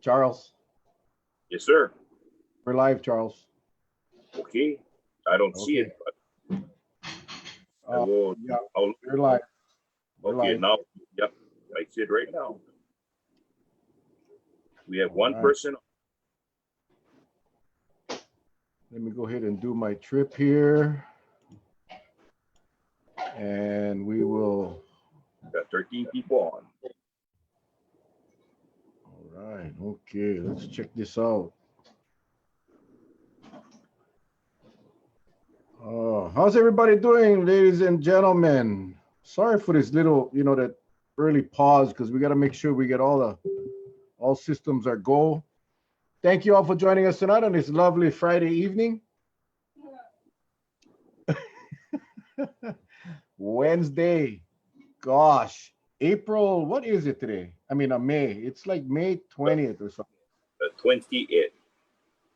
Charles, Yes, sir. we're live, Charles. Okay. I don't see Okay. it, but I will. Yeah, I'll, we're live. We're okay, live. now, yep, I see it right now. We have All one right. person. Let me go ahead and do my trip here. And we will. Got 13 people on. All right. Okay. Let's check this out. How's everybody doing, ladies and gentlemen? Sorry for this little, that early pause because we got to make sure we get all systems are go. Thank you all for joining us tonight on this lovely Friday evening. Wednesday. Gosh, April, what is it today? I mean, May. It's like May 20th or something. 28.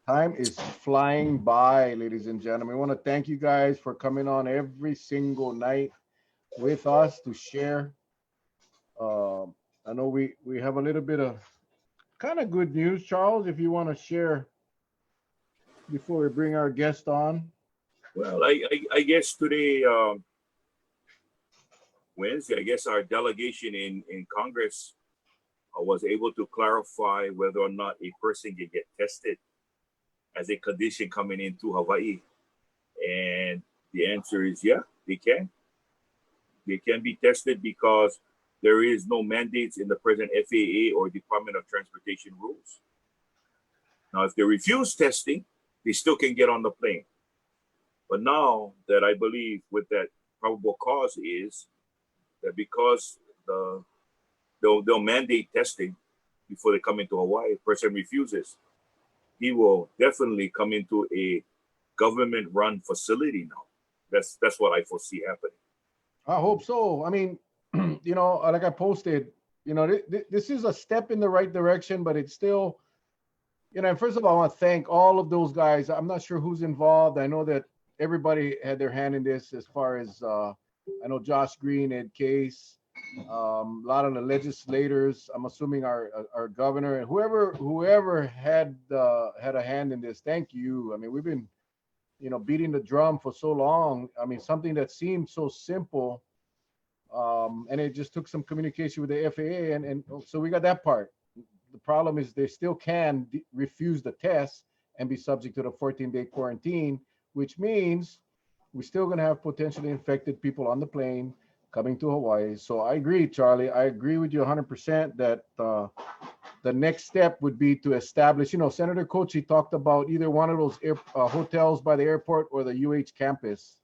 Time is flying by, ladies and gentlemen. I want to thank you guys for coming on every single night with us to share. I know we have a little bit of kind of good news, Charles, if you want to share before we bring our guest on. Well, I guess today, Wednesday, I guess our delegation in Congress was able to clarify whether or not a person can get tested as a condition coming into Hawaii. And the answer is yeah, they can. They can be tested because there is no mandates in the present FAA or Department of Transportation rules. Now, if they refuse testing, they still can get on the plane. But now that I believe with that probable cause is that because they'll mandate testing before they come into Hawaii, if a person refuses, he will definitely come into a government-run facility now. That's what I foresee happening. I hope so. I mean, like I posted, this is a step in the right direction, but it's still, and first of all, I want to thank all of those guys. I'm not sure who's involved. I know that everybody had their hand in this as far as, I know Josh Green, Ed Case, a lot of the legislators. I'm assuming our governor and whoever had a hand in this. Thank you. I mean, we've been, beating the drum for so long. I mean, something that seemed so simple, and it just took some communication with the FAA, and so we got that part. The problem is they still can refuse the test and be subject to the 14-day quarantine, which means we're still going to have potentially infected people on the plane coming to Hawaii. So I agree, Charlie. I agree with you 100% that the next step would be to establish, Senator Kochi talked about either one of those hotels by the airport or the UH campus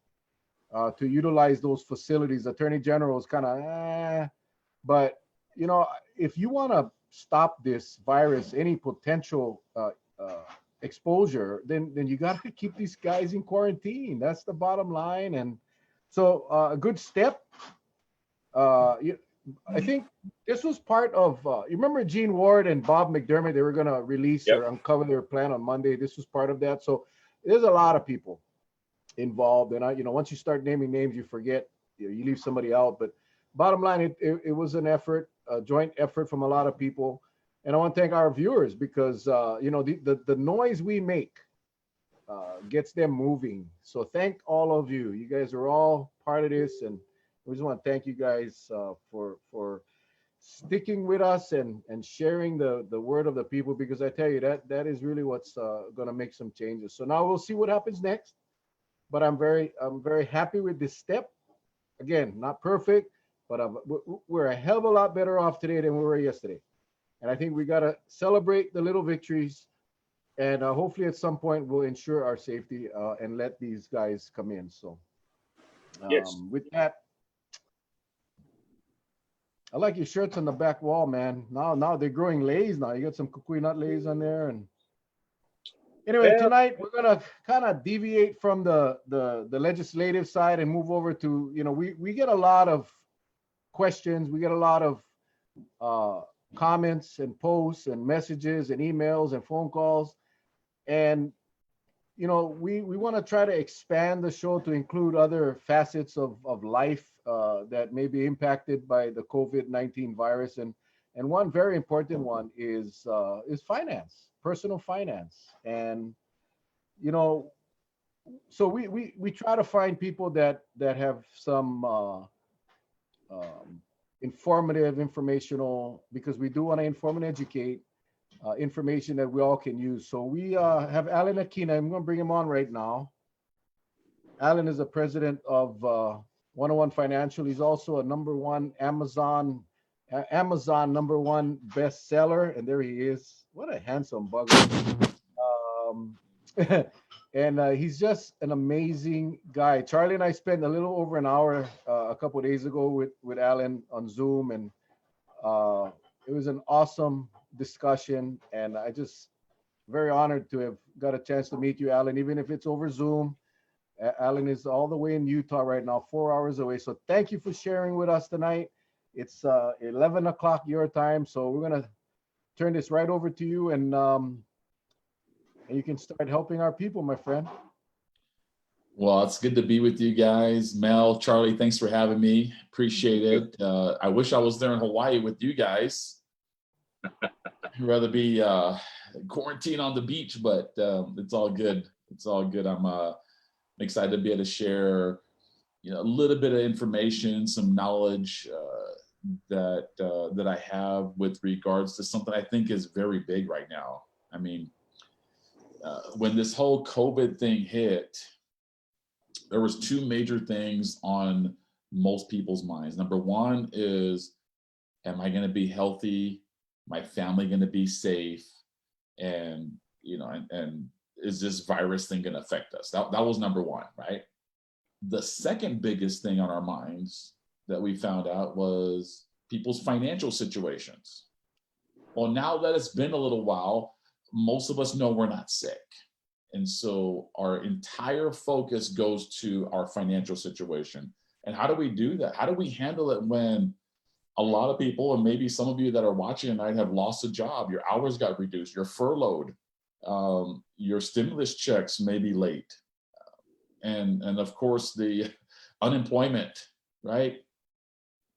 to utilize those facilities. Attorney General is kind of, but, if you want to stop this virus, any potential exposure, then you got to keep these guys in quarantine. That's the bottom line. And so a good step. I think this was part of, you remember Gene Ward and Bob McDermott, they were going to release Yep. or uncover their plan on Monday. This was part of that. So there's a lot of people involved. And once you start naming names, you forget, you leave somebody out. But bottom line, it was an effort, a joint effort from a lot of people. And I want to thank our viewers because, the noise we make gets them moving. So thank all of you. You guys are all part of this. And we just want to thank you guys for sticking with us and sharing the word of the people, because I tell you that is really what's going to make some changes. So now we'll see what happens next. But I'm very happy with this step. Again, not perfect, but we're a hell of a lot better off today than we were yesterday. And I think we got to celebrate the little victories, and hopefully at some point we'll ensure our safety and let these guys come in. So Yes. with that, I like your shirts on the back wall, man. Now they're growing lays now. You got some kukui nut lays on there. And anyway, Well, tonight we're gonna kind of deviate from the legislative side and move over to, we get a lot of questions. We get a lot of comments and posts and messages and emails and phone calls. And we want to try to expand the show to include other facets of life that may be impacted by the COVID-19 virus. And And one very important one is finance, personal finance. And you know, so we try to find people that have some informative, informational, because we do want to inform and educate, information that we all can use. So we have Alan Akina. I'm going to bring him on right now. Alan is the president of 101 Financial. He's also a number one Amazon number one bestseller, and there he is. What a handsome bugger! Um, and he's just an amazing guy. Charlie and I spent a little over an hour a couple of days ago with Alan on Zoom, and uh, it was an awesome discussion. And I just very honored to have got a chance to meet you, Alan, even if it's over Zoom. Alan is all the way in Utah right now, 4 hours away. So thank you for sharing with us tonight. It's 11 o'clock your time, so we're gonna turn this right over to you, and you can start helping our people, my friend. Well, it's good to be with you guys. Mel, Charlie, thanks for having me. Appreciate it. I wish I was there in Hawaii with you guys. I'd rather be quarantined on the beach, but it's all good. It's all good. I'm excited to be able to share, a little bit of information, some knowledge that I have with regards to something I think is very big right now. I mean, when this whole COVID thing hit, there was two major things on most people's minds. Number one is, am I going to be healthy? My family going to be safe? And, and is this virus thing going to affect us? That was number one, right? The second biggest thing on our minds that we found out was people's financial situations. Well, now that it's been a little while, most of us know we're not sick. And so our entire focus goes to our financial situation. And how do we do that? How do we handle it when a lot of people, and maybe some of you that are watching tonight, have lost a job, your hours got reduced, you're furloughed, your stimulus checks may be late. And of course, the unemployment, right?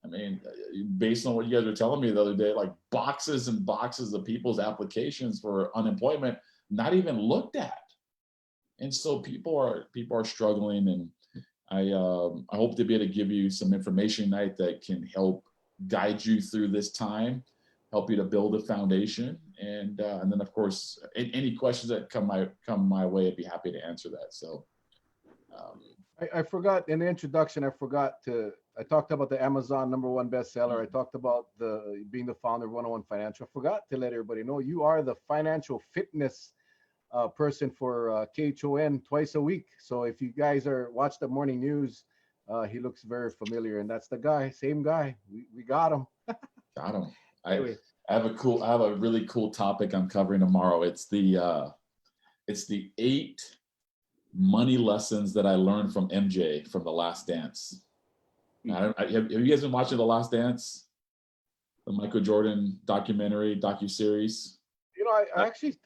I mean, based on what you guys were telling me the other day, like boxes and boxes of people's applications for unemployment not even looked at. And so people are struggling, and I hope to be able to give you some information tonight that can help guide you through this time, help you to build a foundation, and then of course any questions that come my way, I'd be happy to answer that. So I forgot in the introduction. I talked about the Amazon number one bestseller. I talked about being the founder of 101 Financial. I forgot to let everybody know you are the financial fitness person for KHON twice a week. So if you guys watch the morning news, he looks very familiar, and that's the guy, same guy. We got him. Got him. Anyway. I have a really cool topic I'm covering tomorrow. It's the 8 money lessons that I learned from MJ from The Last Dance. Have you guys been watching The Last Dance, the Michael Jordan docuseries? I actually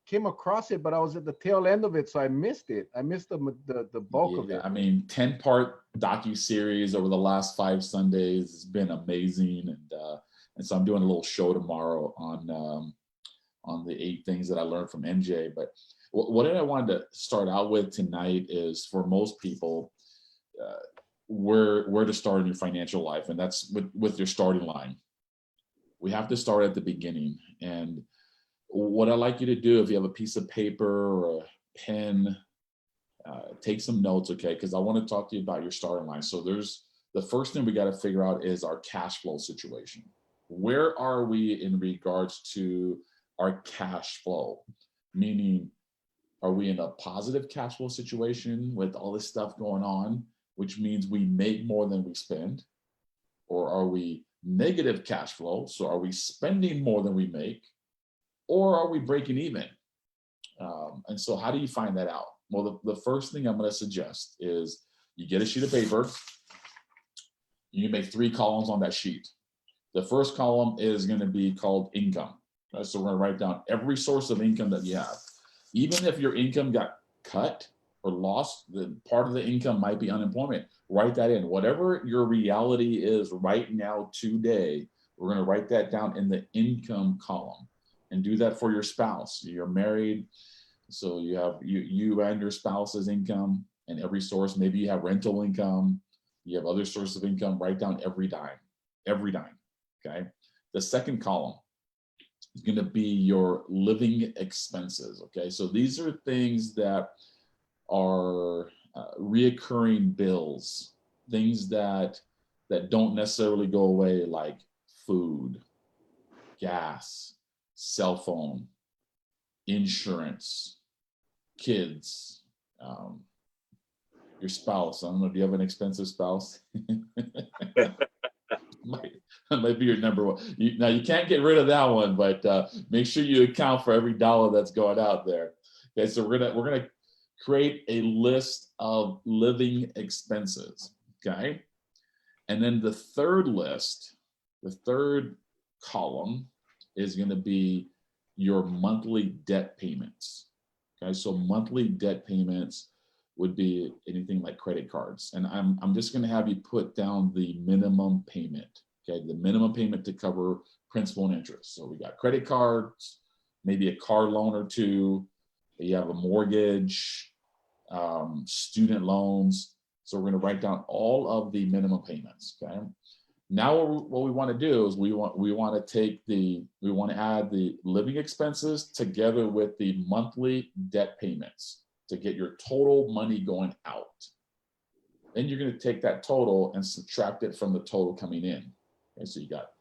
came across it, but I was at the tail end of it, so I missed it. I missed the bulk of it. I mean, 10-part docuseries over the last 5 Sundays has been amazing, and so I'm doing a little show tomorrow on the 8 things that I learned from MJ. But what I wanted to start out with tonight is, for most people, where to start in your financial life, and that's with your starting line. We have to start at the beginning. And what I'd like you to do, if you have a piece of paper or a pen, take some notes, okay? Because I want to talk to you about your starting line. So the first thing we got to figure out is our cash flow situation. Where are we in regards to our cash flow? Meaning, are we in a positive cash flow situation with all this stuff going on, which means we make more than we spend? Or are we negative cash flow? So are we spending more than we make? Or are we breaking even? And so how do you find that out? Well, the first thing I'm going to suggest is you get a sheet of paper. You can make 3 columns on that sheet. The first column is going to be called income. Right? So we're going to write down every source of income that you have. Even if your income got cut or lost, the part of the income might be unemployment. Write that in. Whatever your reality is right now today, We're going to write that down in the income column, and do that for your spouse. You're married, so you have you and your spouse's income, and every source. Maybe you have rental income, you have other sources of income. Write down every dime, every dime. Okay. The second column is going to be your living expenses. Okay, so these are things that are reoccurring bills, things that don't necessarily go away, like food, gas, cell phone, insurance, kids, your spouse. I don't know, do you have an expensive spouse? might be your number one. Now you can't get rid of that one, but make sure you account for every dollar that's going out there. Okay, so we're gonna create a list of living expenses. Okay, and then the third list, the third column, is going to be your monthly debt payments. Okay, so monthly debt payments would be anything like credit cards, and I'm just going to have you put down the minimum payment. Okay, the minimum payment to cover principal and interest. So we got credit cards, maybe a car loan or two. You have a mortgage, student loans. So we're going to write down all of the minimum payments. Okay. Now what we want to do is we want to add the living expenses together with the monthly debt payments to get your total money going out. Then you're going to take that total and subtract it from the total coming in. Okay, so you got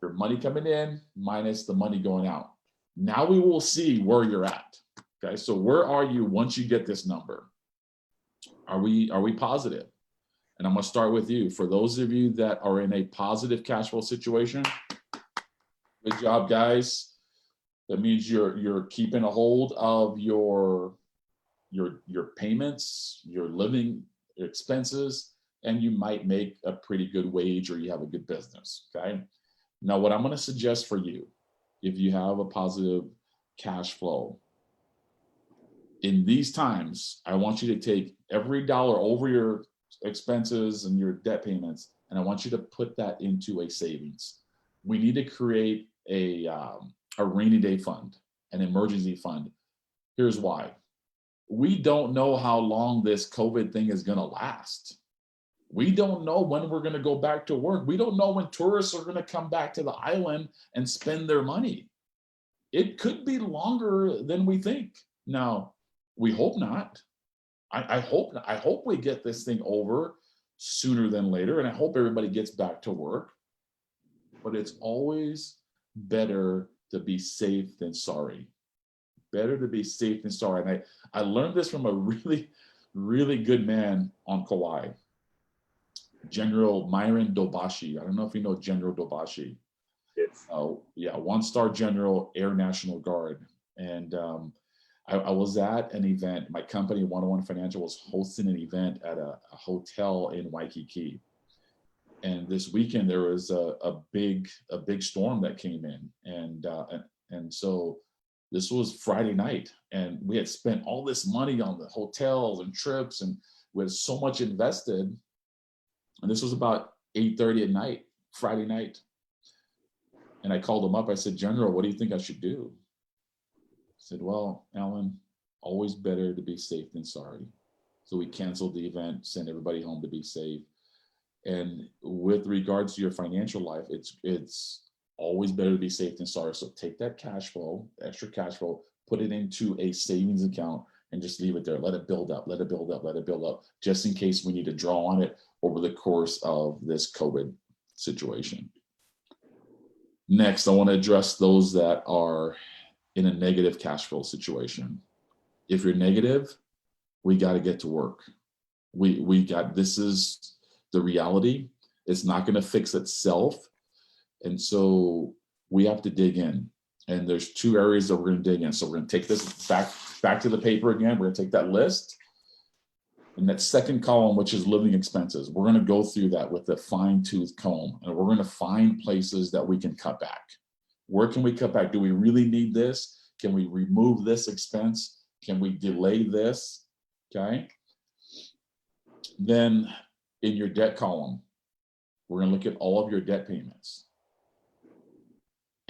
your money coming in minus the money going out. Now we will see where you're at. Okay, so where are you once you get this number? Are we positive? And I'm going to start with you. For those of you that are in a positive cash flow situation, good job, guys. That means you're keeping a hold of your payments, your living expenses, and you might make a pretty good wage, or you have a good business. Okay. Now, what I'm going to suggest for you, if you have a positive cash flow, in these times, I want you to take every dollar over your expenses and your debt payments, and I want you to put that into a savings. We need to create a rainy day fund, an emergency fund. Here's why. We don't know how long this COVID thing is going to last. We don't know when we're going to go back to work. We don't know when tourists are going to come back to the island and spend their money. It could be longer than we think. Now, we hope not. I hope we get this thing over sooner than later, and I hope everybody gets back to work. But it's always better to be safe than sorry. Better to be safe than sorry. And I learned this from a really, really good man on Kauai, General Myron Dobashi. I don't know if you know General Dobashi. Yes. Yeah, one-star general, Air National Guard. And I was at an event. My company, 101 Financial, was hosting an event at a hotel in Waikiki. And this weekend there was a big storm that came in, and so this was Friday night, and we had spent all this money on the hotels and trips, and we had so much invested. And this was about 8:30 at night, Friday night. And I called him up. I said, General, what do you think I should do? He said, well, Alan, always better to be safe than sorry. So we canceled the event, sent everybody home to be safe. And with regards to your financial life, it's always better to be safe than sorry. So take that cash flow, extra cash flow, put it into a savings account, and just leave it there. Let it build up, let it build up, let it build up, just in case we need to draw on it over the course of this COVID situation. Next, I want to address those that are in a negative cash flow situation. If you're negative, we got to get to work. This is the reality. It's not going to fix itself. And so we have to dig in. And there's two areas that we're going to dig in. So we're going to take this back to the paper again. We're going to take that list. And that second column, which is living expenses, we're going to go through that with a fine-tooth comb. And we're going to find places that we can cut back. Where can we cut back? Do we really need this? Can we remove this expense? Can we delay this? Okay. Then in your debt column, we're going to look at all of your debt payments.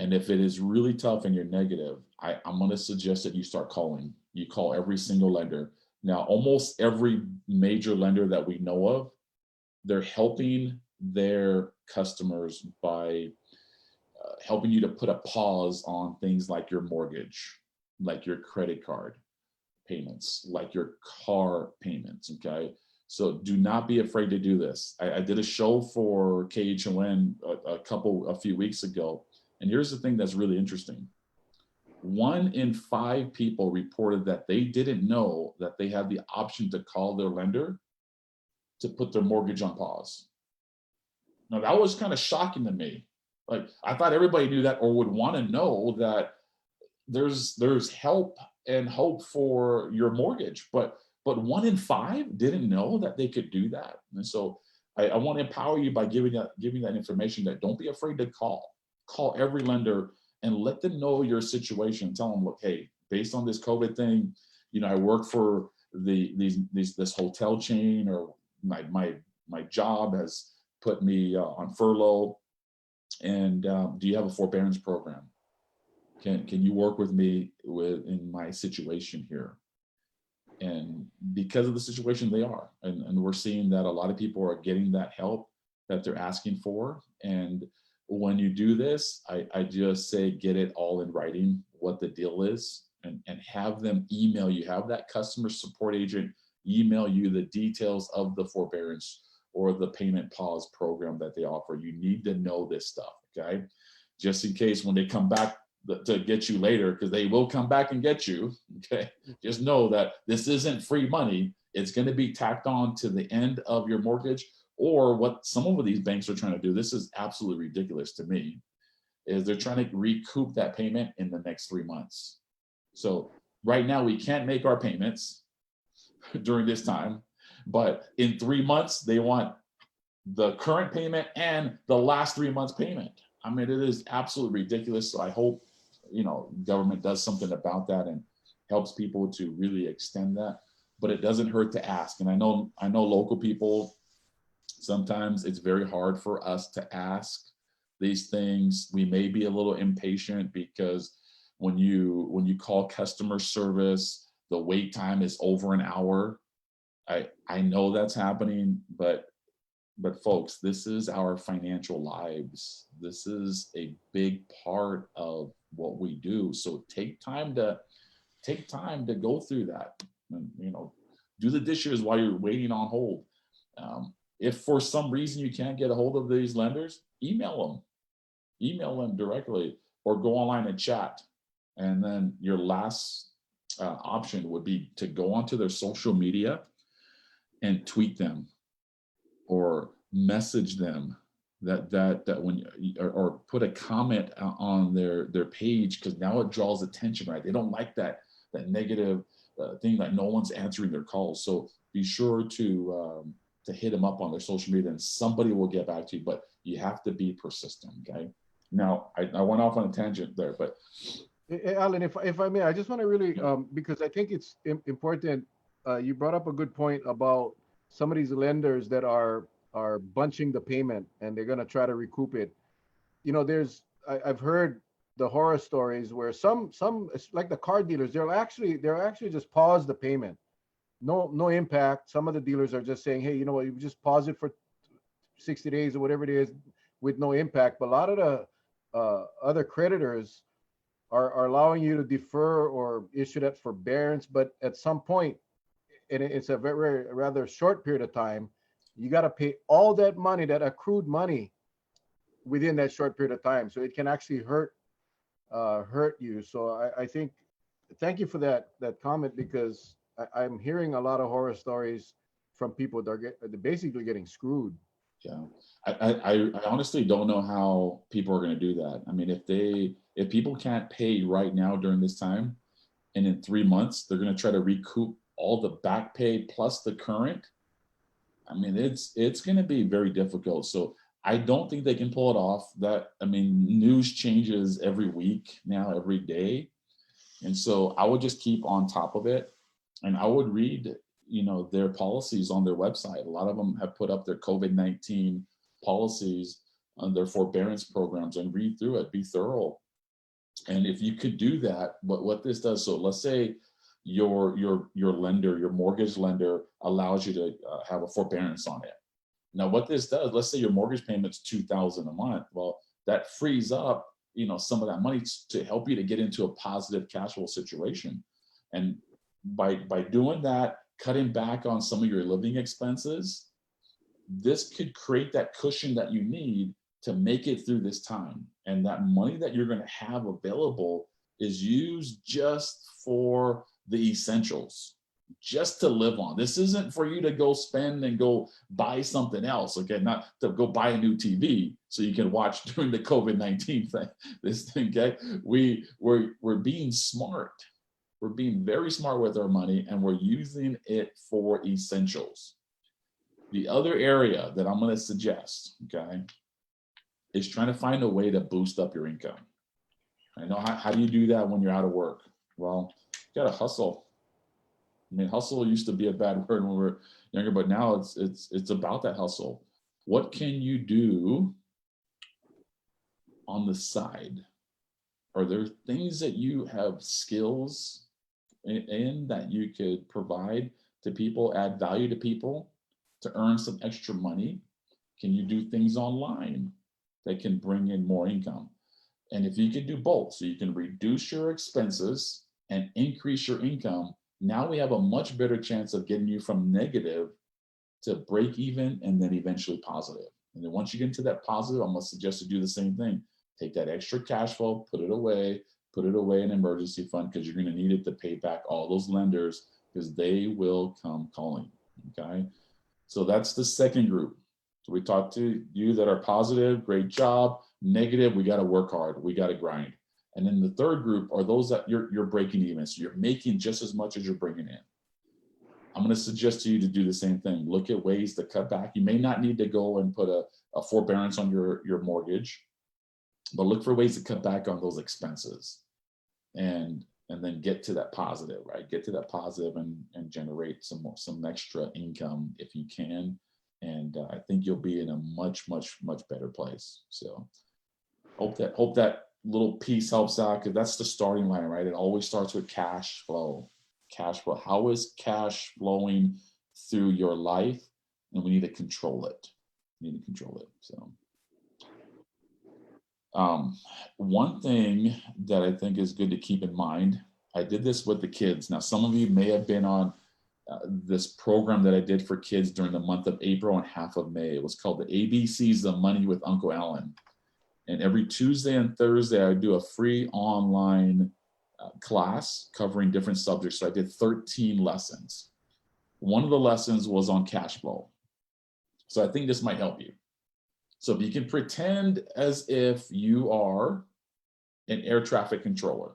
And if it is really tough and you're negative, I'm going to suggest that you start calling. You call every single lender. Now, almost every major lender that we know of, they're helping their customers by helping you to put a pause on things like your mortgage, like your credit card payments, like your car payments. Okay. So do not be afraid to do this. I did a show for KHON a few weeks ago. And here's the thing that's really interesting. 1 in 5 people reported that they didn't know that they had the option to call their lender to put their mortgage on pause. Now that was kind of shocking to me. Like, I thought everybody knew that or would want to know that there's help and hope for your mortgage, but 1 in 5 didn't know that they could do that. And so I want to empower you by giving that information, that don't be afraid to call every lender and let them know your situation. Tell them, look, hey, based on this COVID thing, I work for this hotel chain, or my job has put me on furlough, and do you have a forbearance program? Can you work with me in my situation here? And because of the situation they are, and we're seeing that a lot of people are getting that help that they're asking for. And when you do this, I just say, get it all in writing, what the deal is, and have them email you, have that customer support agent email you the details of the forbearance or the payment pause program that they offer. You need to know this stuff, okay? Just in case when they come back to get you later, because they will come back and get you, okay? Just know that this isn't free money. It's going to be tacked on to the end of your mortgage, or what some of these banks are trying to do. This is absolutely ridiculous to me, is they're trying to recoup that payment in the next 3 months. So right now we can't make our payments during this time, but in 3 months, they want the current payment and the last 3 months payment. I mean, it is absolutely ridiculous. So I hope, government does something about that and helps people to really extend that, but it doesn't hurt to ask. And I know local people, sometimes it's very hard for us to ask these things. We may be a little impatient because when you call customer service, the wait time is over an hour. I know that's happening, but folks, this is our financial lives. This is a big part of what we do. So take time to go through that, and do the dishes while you're waiting on hold. If for some reason you can't get a hold of these lenders, email them directly, or go online and chat. And then your last option would be to go onto their social media and tweet them or message them that when or put a comment on their page, because now it draws attention, right? They don't like that negative thing that no one's answering their calls. So be sure to hit them up on their social media, and somebody will get back to you, but you have to be persistent. Okay. Now I went off on a tangent there, but Alan, if I may, I just want to really, because I think it's important. You brought up a good point about some of these lenders that are bunching the payment, and they're going to try to recoup it. I've heard the horror stories where some like the car dealers, they're actually just pause the payment. No impact. Some of the dealers are just saying, hey, you know what, you just pause it for 60 days or whatever it is with no impact. But a lot of the other creditors are allowing you to defer or issue that forbearance. But at some point, and it's a rather short period of time, you got to pay all that money, that accrued money, within that short period of time. So it can actually hurt you. So I think, thank you for that comment, because I'm hearing a lot of horror stories from people that are basically getting screwed. Yeah, I honestly don't know how people are going to do that. I mean, if people can't pay right now during this time, and in 3 months they're going to try to recoup all the back pay plus the current, I mean, it's going to be very difficult. So I don't think they can pull it off. News changes every week now, every day. And so I would just keep on top of it, and I would read, their policies on their website. A lot of them have put up their COVID-19 policies on their forbearance programs, and read through it, be thorough, And if you could do that, what this does, so let's say your lender, your mortgage lender allows you to have a forbearance on it. Now, what this does, let's say your mortgage payment's $2,000 a month. Well, that frees up, some of that money to help you to get into a positive cash flow situation. And by doing that, cutting back on some of your living expenses, this could create that cushion that you need to make it through this time. And that money that you're going to have available is used just for the essentials, just to live on. This isn't for you to go spend and go buy something else, okay? Not to go buy a new TV so you can watch during the COVID-19 thing. This thing, okay? We're being smart. We're being very smart with our money, and we're using it for essentials. The other area that I'm going to suggest, okay, is trying to find a way to boost up your income. I know how do you do that when you're out of work? Well, you got to hustle. I mean, hustle used to be a bad word when we were younger, but now it's about that hustle. What can you do on the side? Are there things that you have skills in that you could provide to people, add value to people to earn some extra money? Can you do things online that can bring in more income? And if you can do both, so you can reduce your expenses and increase your income, now we have a much better chance of getting you from negative to break even and then eventually positive. And then once you get into that positive, I'm going to suggest to do the same thing. Take that extra cash flow, put it away in an emergency fund, because you're going to need it to pay back all those lenders, because they will come calling. Okay. So that's the second group. So we talked to you that are positive, great job. Negative, we got to work hard. We got to grind. And then the third group are those that you're breaking even. So you're making just as much as you're bringing in. I'm going to suggest to you to do the same thing. Look at ways to cut back. You may not need to go and put a forbearance on your mortgage, but look for ways to cut back on those expenses and then get to that positive, right? Get to that positive and generate some extra income if you can. And I think you'll be in a much, much, much better place. So hope that little piece helps out, because that's the starting line, right? It always starts with cash flow. Cash flow. How is cash flowing through your life? And we need to control it. So one thing that I think is good to keep in mind, I did this with the kids. Now, some of you may have been on this program that I did for kids during the month of April and half of May. It was called the ABCs of Money with Uncle Alan. And every Tuesday and Thursday, I would do a free online class covering different subjects. So I did 13 lessons. One of the lessons was on cash flow. So I think this might help you. So if you can pretend as if you are an air traffic controller,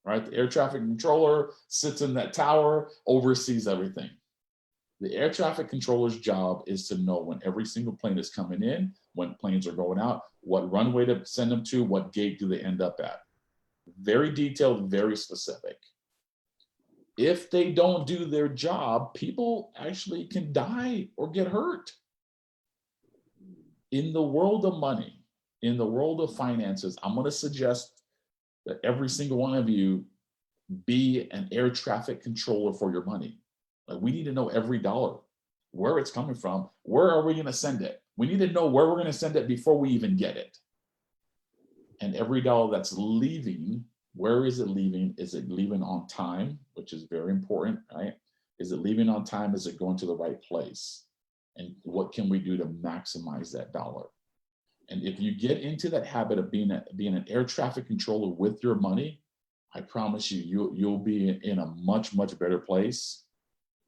right? The air traffic controller sits in that tower, oversees everything. The air traffic controller's job is to know when every single plane is coming in, when planes are going out, what runway to send them to, what gate do they end up at. Very detailed, very specific. If they don't do their job, people actually can die or get hurt. In the world of money, in the world of finances, I'm going to suggest that every single one of you be an air traffic controller for your money. Like, we need to know every dollar, where it's coming from, where are we going to send it? We need to know where we're going to send it before we even get it. And every dollar that's leaving, where is it leaving? Is it leaving on time, which is very important, right? Is it leaving on time? Is it going to the right place? And what can we do to maximize that dollar? And if you get into that habit of being an air traffic controller with your money, I promise you'll be in a much, much better place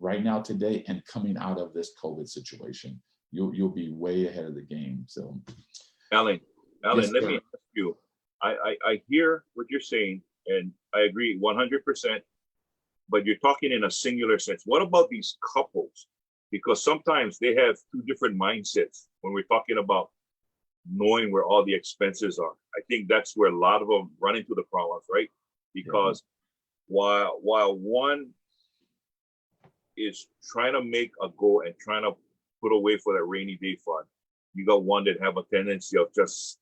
right now today and coming out of this COVID situation. You'll be way ahead of the game. So, Alan, yes, let me ask you. I hear what you're saying, and I agree 100%. But you're talking in a singular sense. What about these couples? Because sometimes they have two different mindsets when we're talking about knowing where all the expenses are. I think that's where a lot of them run into the problems, right? Because while one is trying to make a goal and trying to put away for that rainy day fund, you got one that have a tendency of just,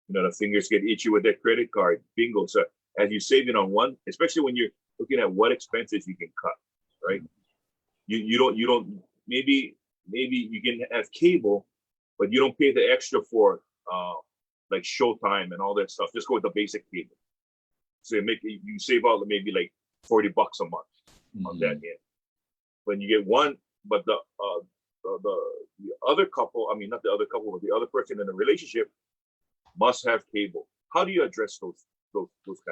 the fingers get itchy with their credit card, bingo. So as you save it on one, especially when you're looking at what expenses you can cut, right? You don't maybe you can have cable, but you don't pay the extra for like Showtime and all that stuff. Just go with the basic cable. So you save out maybe like $40 a month on that end. When you get one, but the other couple, I mean not the other couple, but the other person in the relationship must have cable. How do you address those kind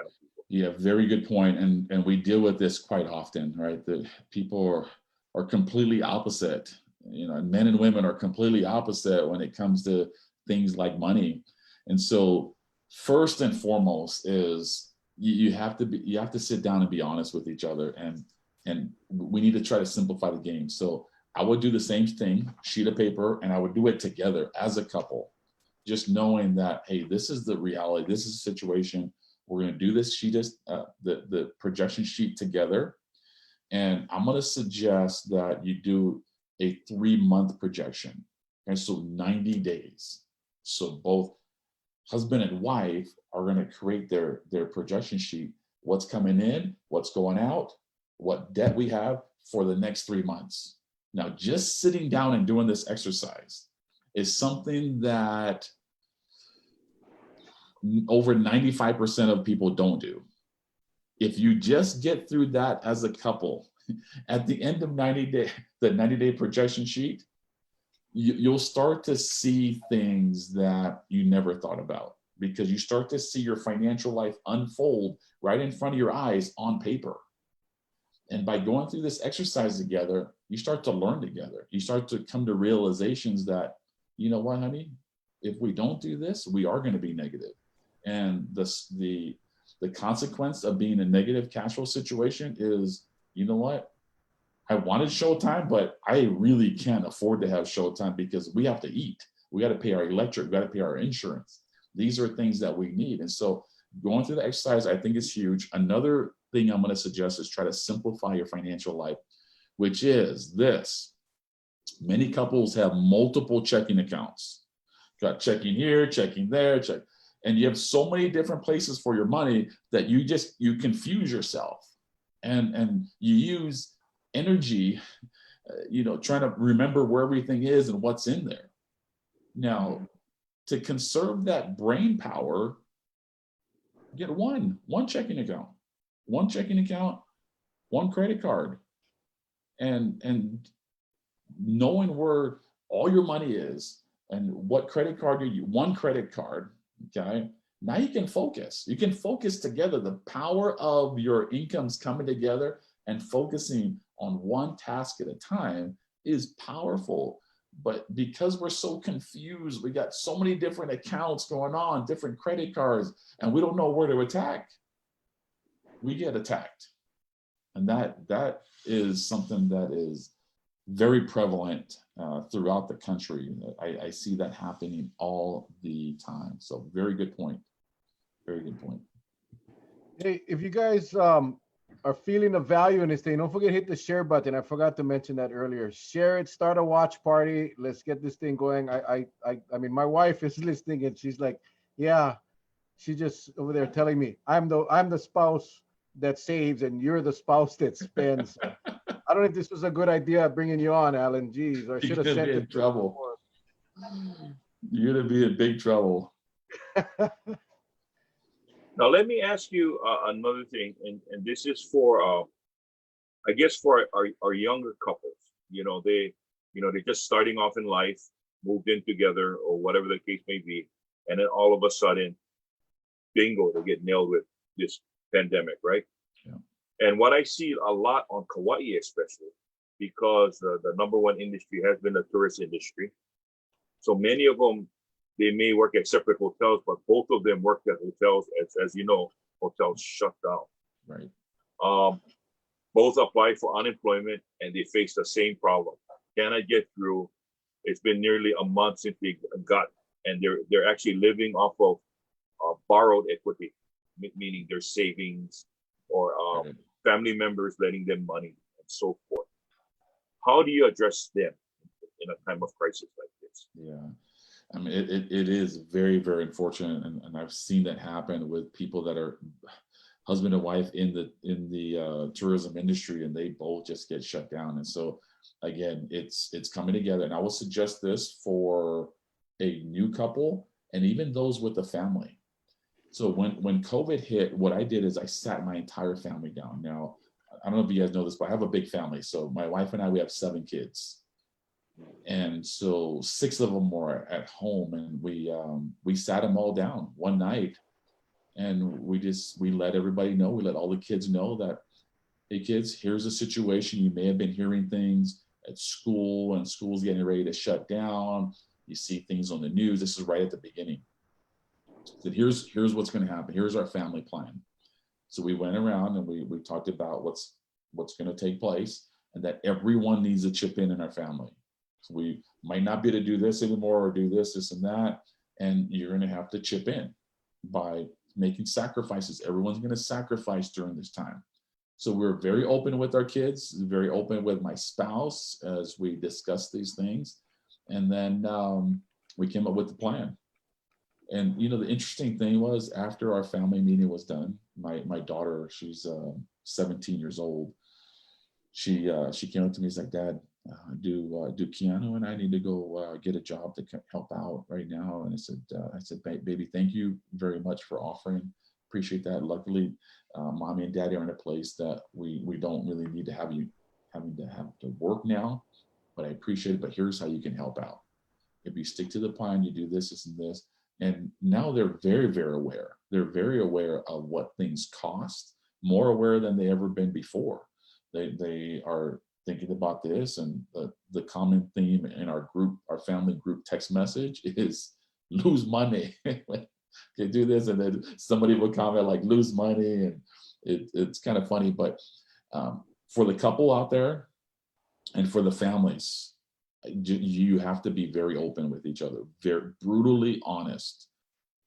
of people? Yeah, very good point. And we deal with this quite often, right? That people are completely opposite. You know, men and women are completely opposite when it comes to things like money. And so first and foremost is you have to sit down and be honest with each other, and we need to try to simplify the game. So I would do the same thing, sheet of paper, and I would do it together as a couple, just knowing that, hey, this is the reality, this is the situation. We're going to do this sheet, the projection sheet together. And I'm going to suggest that you do a 3-month projection. And so 90 days. So both husband and wife are going to create their projection sheet. What's coming in, what's going out, what debt we have for the next 3 months. Now, just sitting down and doing this exercise is something that over 95% of people don't do. If you just get through that as a couple, at the end of 90 day, the 90-day projection sheet, you'll start to see things that you never thought about, because you start to see your financial life unfold right in front of your eyes on paper. And by going through this exercise together, you start to learn together. You start to come to realizations that, you know what, honey, if we don't do this, we are going to be negative. And the consequence of being in a negative cash flow situation is, you know what, I wanted Showtime, but I really can't afford to have Showtime because we have to eat. We got to pay our electric, we got to pay our insurance. These are things that we need. And so going through the exercise, I think, is huge. Another thing I'm going to suggest is try to simplify your financial life, which is this. Many couples have multiple checking accounts. Got checking here, checking there, check. And you have so many different places for your money that you confuse yourself. And you use energy, trying to remember where everything is and what's in there. Now, to conserve that brain power, get one checking account, one credit card, and knowing where all your money is and what credit card one credit card. Okay. Now you can focus. You can focus together. The power of your incomes coming together and focusing on one task at a time is powerful. But because we're so confused, we got so many different accounts going on, different credit cards, and we don't know where to attack, we get attacked. And that is something that is very prevalent throughout the country. I see that happening all the time. So very good point. Very good point. Hey, if you guys are feeling the value in this thing, don't forget to hit the share button. I forgot to mention that earlier. Share it, start a watch party. Let's get this thing going. I mean, my wife is listening and she's like, yeah, she just over there telling me I'm the spouse that saves and you're the spouse that spends. I don't know if this was a good idea bringing you on, Alan. Jeez, I should have sent it. Trouble. You're gonna be in big trouble. Now, let me ask you another thing, and this is for, I guess, for our younger couples. They're just starting off in life, moved in together, or whatever the case may be, and then all of a sudden, bingo, they get nailed with this pandemic, right? Yeah. And what I see a lot on Kauai, especially, because the number one industry has been the tourist industry. So many of them, they may work at separate hotels, but both of them worked at hotels. As you know, hotels shut down. Right. Both applied for unemployment and they face the same problem. Can I get through? It's been nearly a month since they got, and they're actually living off of borrowed equity, meaning their savings or family members lending them money and so forth. How do you address them in a time of crisis like this? Yeah. I mean, it is very, very unfortunate. And I've seen that happen with people that are husband and wife in the tourism industry, and they both just get shut down. And so again, it's coming together. And I would suggest this for a new couple and even those with a family. So when COVID hit, what I did is I sat my entire family down. Now, I don't know if you guys know this, but I have a big family. So my wife and I, we have 7 kids. And so 6 of them were at home, and we sat them all down one night, and we let everybody know, we let all the kids know that, hey kids, here's a situation. You may have been hearing things at school, and school's getting ready to shut down. You see things on the news. This is right at the beginning. So here's what's going to happen. Here's our family plan. So we went around and we talked about what's going to take place, and that everyone needs to chip in our family. So we might not be able to do this anymore, or do this, and that, and you're going to have to chip in by making sacrifices. Everyone's going to sacrifice during this time. So we're very open with our kids, very open with my spouse as we discuss these things, and then we came up with the plan. And you know, the interesting thing was, after our family meeting was done, my daughter, she's 17 years old. She came up to me, she's like, Dad, do Keanu and I need to go get a job to help out right now? And I said, baby, thank you very much for offering. Appreciate that. Luckily, mommy and daddy are in a place that we don't really need to have you having to work now, but I appreciate it. But here's how you can help out. If you stick to the plan, you do this and this. And now they're very, very aware. They're very aware of what things cost, more aware than they ever been before. They are thinking about this, and the common theme in our family group text message is lose money. Okay, do this, and then somebody will comment like lose money, and it's kind of funny. But for the couple out there and for the families, you have to be very open with each other, very brutally honest,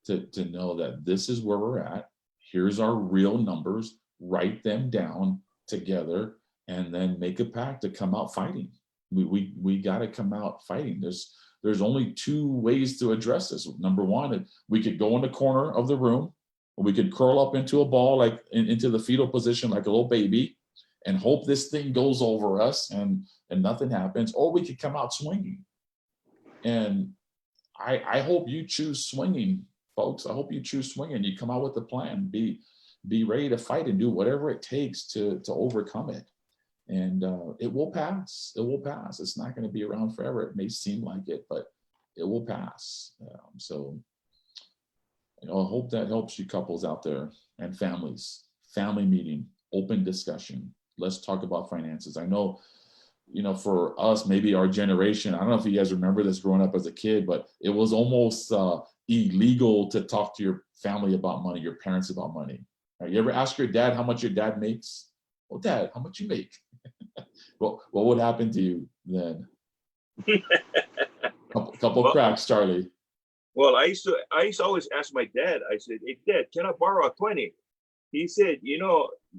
to know that this is where we're at. Here's our real numbers. Write them down together, and then make a pact to come out fighting. We got to come out fighting. There's only 2 ways to address this. Number one, we could go in the corner of the room, or we could curl up into a ball, like into the fetal position, like a little baby, and hope this thing goes over us and nothing happens. Or we could come out swinging. And I hope you choose swinging, folks. I hope you choose swinging. You come out with a plan. Be ready to fight and do whatever it takes to overcome it. And it will pass. It will pass. It's not going to be around forever. It may seem like it, but it will pass. So I hope that helps you couples out there and families. Family meeting, open discussion. Let's talk about finances. I know, for us, maybe our generation, I don't know if you guys remember this growing up as a kid, but it was almost illegal to talk to your family about money, your parents about money. Right? You ever ask your dad how much your dad makes? Well, Dad, how much you make? Well, what would happen to you then? couple cracks, Charlie. Well, I used to always ask my dad. I said, "Hey, Dad, can I borrow a 20?" He said, "You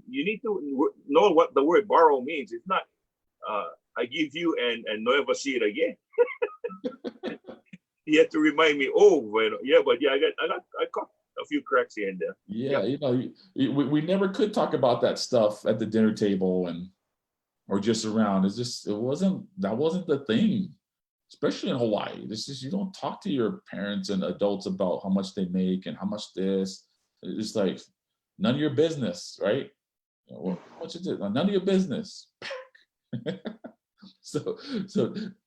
need to know what the word borrow means. It's not I give you and never see it again." He had to remind me. I caught a few cracks here and there. Yeah, we never could talk about that stuff at the dinner table or just around. That wasn't the thing, especially in Hawaii. You don't talk to your parents and adults about how much they make and how much this. It's like none of your business, right? Well, how much is it? None of your business. So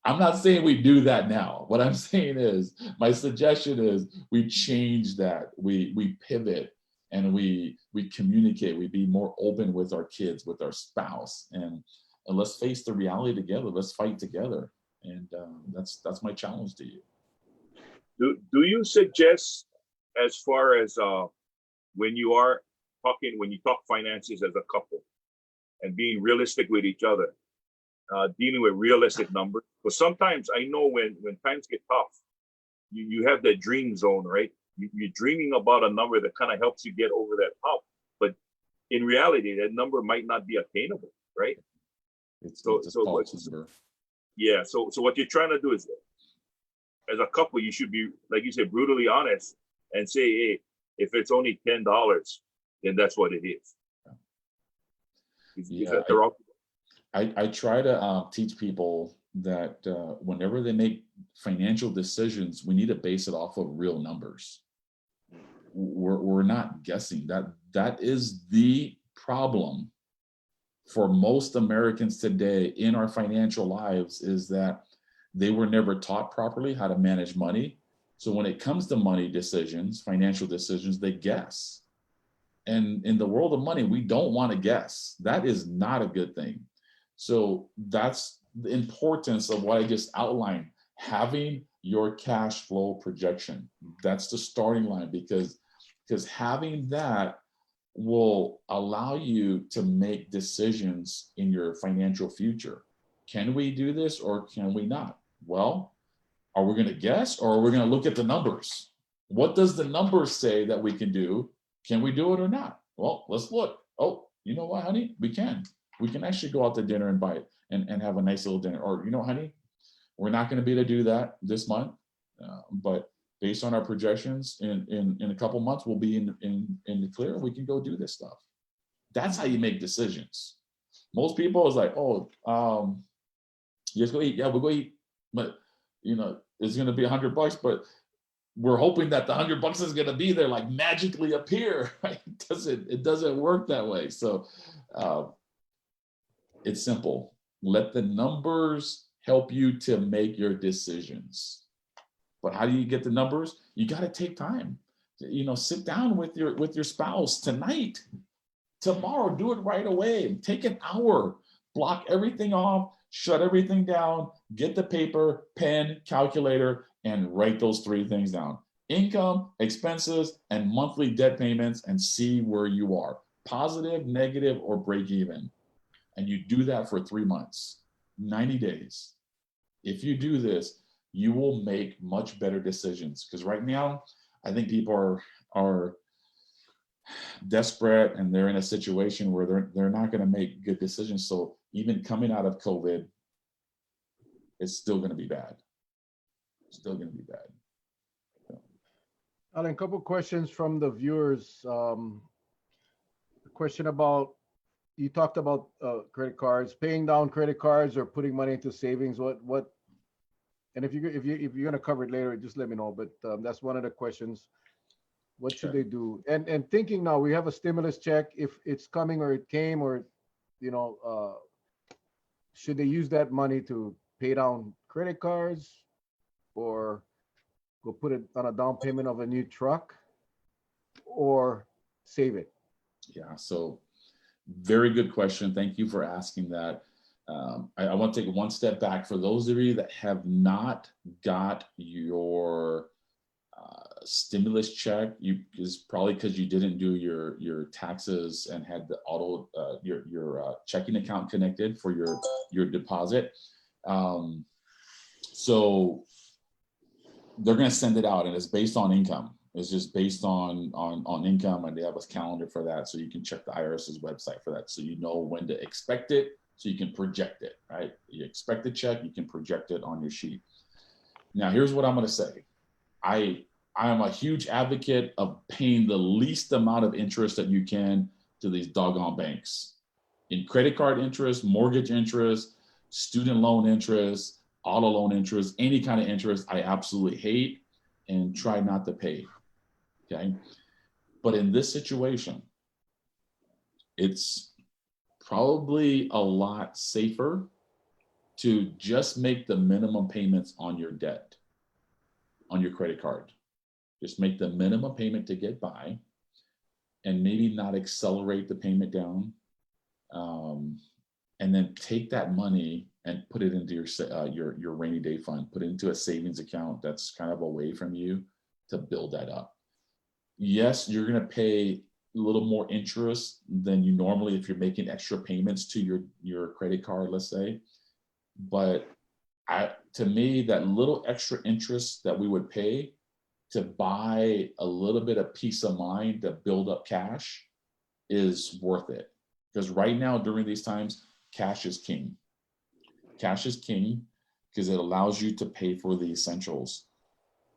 I'm not saying we do that now. What I'm saying is, my suggestion is we change that. We pivot, and we communicate. We be more open with our kids, with our spouse, and let's face the reality together. Let's fight together. And that's my challenge to you. Do you suggest, as far as when you talk finances as a couple, and being realistic with each other, dealing with realistic numbers? Because sometimes I know when times get tough, you have that dream zone, right? You're dreaming about a number that kind of helps you get over that hump, but in reality, that number might not be attainable, right? So what you're trying to do is, as a couple, you should be, like you said, brutally honest and say, hey, if it's only $10, then that's what it is. Yeah, I try to teach people that whenever they make financial decisions, we need to base it off of real numbers. We're not guessing. That is the problem for most Americans today in our financial lives, is that they were never taught properly how to manage money. So when it comes to money decisions, financial decisions, they guess. And in the world of money, we don't want to guess. That is not a good thing. So that's the importance of what I just outlined, having your cash flow projection. That's the starting line, because having that will allow you to make decisions in your financial future. Can we do this or can we not? Well, are we going to guess, or are we going to look at the numbers? What does the numbers say that we can do? Can we do it or not? Well, let's look. Oh, you know what, honey? We can actually go out to dinner and buy it and have a nice little dinner. Or, you know, honey, we're not going to be able to do that this month, but based on our projections, in a couple months, we'll be in the clear. We can go do this stuff. That's how you make decisions. Most people is like, oh, you just go eat. Yeah, we'll go eat. But, you know, it's going to be $100, but we're hoping that the $100 is going to be there, like magically appear. Right? It doesn't work that way. So it's simple. Let the numbers help you to make your decisions. But how do you get the numbers? You got to take time. You know, sit down with your spouse tonight, tomorrow. Do it right away. Take an hour. Block everything off. Shut everything down. Get the paper, pen, calculator, and write those 3 things down: income, expenses, and monthly debt payments, and see where you are: positive, negative, or break even. And you do that for 3 months, 90 days. If you do this, you will make much better decisions. Because right now, I think people are desperate, and they're in a situation where they're not going to make good decisions. So even coming out of COVID, it's still going to be bad. Still going to be bad. Alan, a couple of questions from the viewers. A question about, you talked about credit cards, paying down credit cards or putting money into savings. What? And if you're gonna cover it later, just let me know. But that's one of the questions. What should they do? And thinking now, we have a stimulus check, if it's coming or it came, or you know, should they use that money to pay down credit cards, or go put it on a down payment of a new truck, or save it? Yeah, so very good question. Thank you for asking that. I want to take one step back. For those of you that have not got your stimulus check, is probably because you didn't do your taxes and had the auto your checking account connected for your deposit. So they're going to send it out, and it's based on income. It's just based on income, and they have a calendar for that, so you can check the IRS's website for that, so you know when to expect it, so you can project it. Right? You expect the check, you can project it on your sheet. Now, here's what I'm going to say. I am a huge advocate of paying the least amount of interest that you can to these doggone banks. In credit card interest, mortgage interest, student loan interest, auto loan interest, any kind of interest, I absolutely hate and try not to pay. Okay. But in this situation, it's probably a lot safer to just make the minimum payments on your debt, on your credit card. Just make the minimum payment to get by, and maybe not accelerate the payment down. And then take that money and put it into your rainy day fund, put it into a savings account that's kind of away from you to build that up. Yes, you're going to pay a little more interest than you normally if you're making extra payments to your credit card, let's say. But to me, that little extra interest that we would pay to buy a little bit of peace of mind to build up cash is worth it. Because right now, during these times, cash is king. Cash is king because it allows you to pay for the essentials.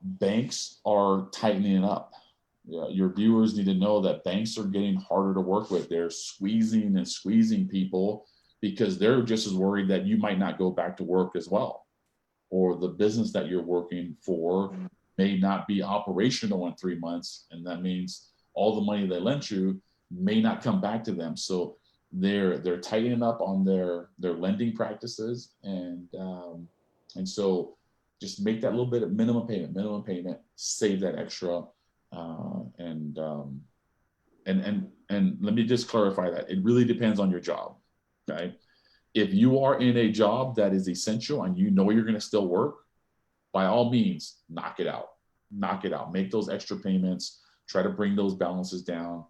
Banks are tightening up. your viewers need to know that banks are getting harder to work with. They're squeezing and squeezing people because they're just as worried that you might not go back to work as well, or the business that you're working for may not be operational in 3 months, and that means all the money they lent you may not come back to them. So they're tightening up on their lending practices, and so just make that little bit of minimum payment, save that extra, and let me just clarify that it really depends on your job. Okay, if you are in a job that is essential and you know you're going to still work, by all means, knock it out. Make those extra payments. Try to bring those balances down.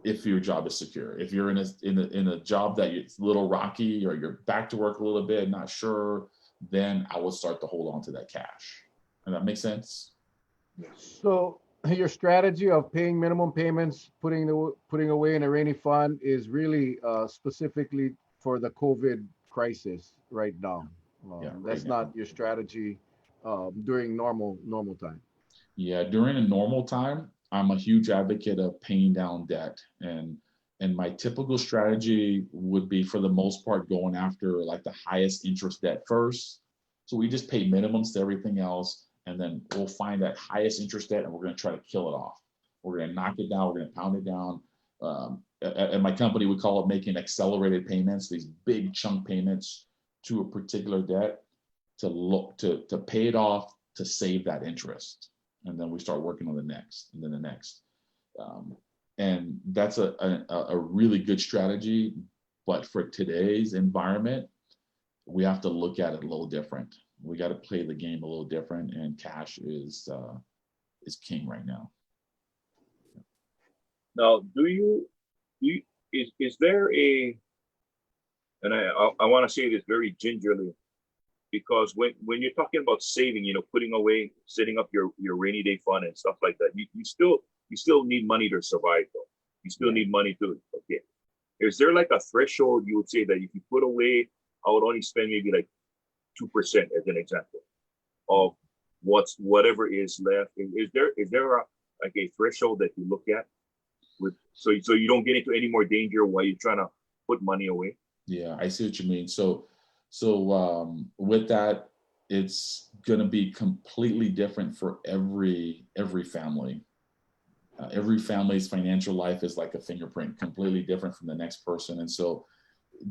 If your job is secure, if you're in a job that it's a little rocky, or you're back to work a little bit, not sure, then I would start to hold on to that cash. And that makes sense. So your strategy of paying minimum payments, putting away in a rainy fund is really specifically for the COVID crisis right now. That's not your strategy during normal time. Yeah, during a normal time, I'm a huge advocate of paying down debt, and my typical strategy would be, for the most part, going after like the highest interest debt first. So we just pay minimums to everything else, and then we'll find that highest interest debt and we're going to try to kill it off. We're going to knock it down. We're going to pound it down. At my company, we call it making accelerated payments, these big chunk payments to a particular debt to pay it off, to save that interest. And then we start working on the next, and then the next. And that's a really good strategy. But for today's environment, we have to look at it a little different. We got to play the game a little different, and cash is king right now. Now, is there and I want to say this very gingerly, because when you're talking about saving, putting away, setting up your rainy day fund and stuff like that, you still need money to survive, though. You still need money to, okay. Is there like a threshold you would say that if you put away, I would only spend maybe like 2% as an example of whatever is left? Is there a threshold that you look at so you don't get into any more danger while you're trying to put money away? Yeah, I see what you mean. So with that, it's going to be completely different for every family. Every family's financial life is like a fingerprint, completely different from the next person. And so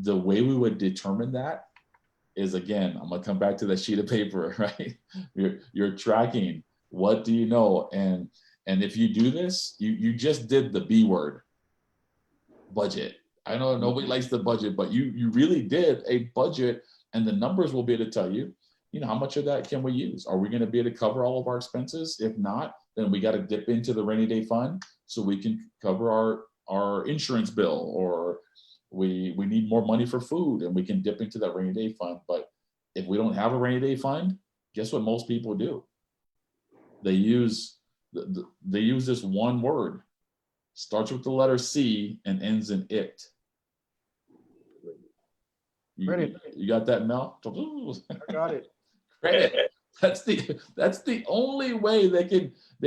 the way we would determine that is, again, I'm going to come back to that sheet of paper, right? You're tracking, what do you know? And if you do this, you just did the B word, budget. I know nobody likes the budget, but you really did a budget, and the numbers will be able to tell you, how much of that can we use? Are we going to be able to cover all of our expenses? If not, then we got to dip into the rainy day fund so we can cover our insurance bill, or we need more money for food, and we can dip into that rainy day fund. But if we don't have a rainy day fund, guess what most people do? They use this one word, starts with the letter C and ends in it. You got that, Mel? I got it. Credit. That's the only way they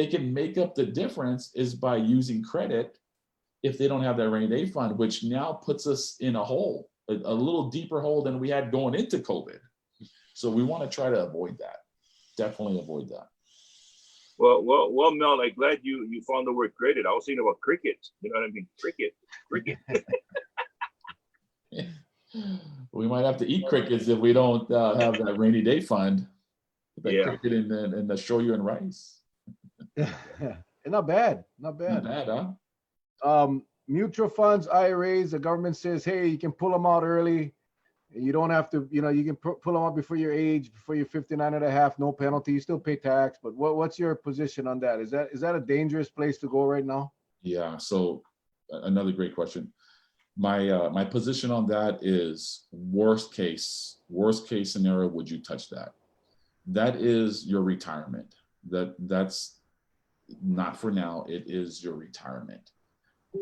can make up the difference, is by using credit if they don't have that rainy day fund, which now puts us in a hole, a little deeper hole than we had going into COVID. So we want to try to avoid that. Definitely avoid that. Well, Mel, I'm glad you found the word credit. I was thinking about cricket. You know what I mean? Cricket. We might have to eat crickets if we don't have that rainy day fund. Cricket and the shoyu and rice. Not bad, huh? Mutual funds, IRAs, the government says, hey, you can pull them out early. You don't have to, you can pull them out before your age, before you're 59 and a half, no penalty. You still pay tax. But what's your position on that? Is that a dangerous place to go right now? Yeah. So another great question. My position on that is worst case scenario, would you touch that? That is your retirement. That's not for now. It is your retirement.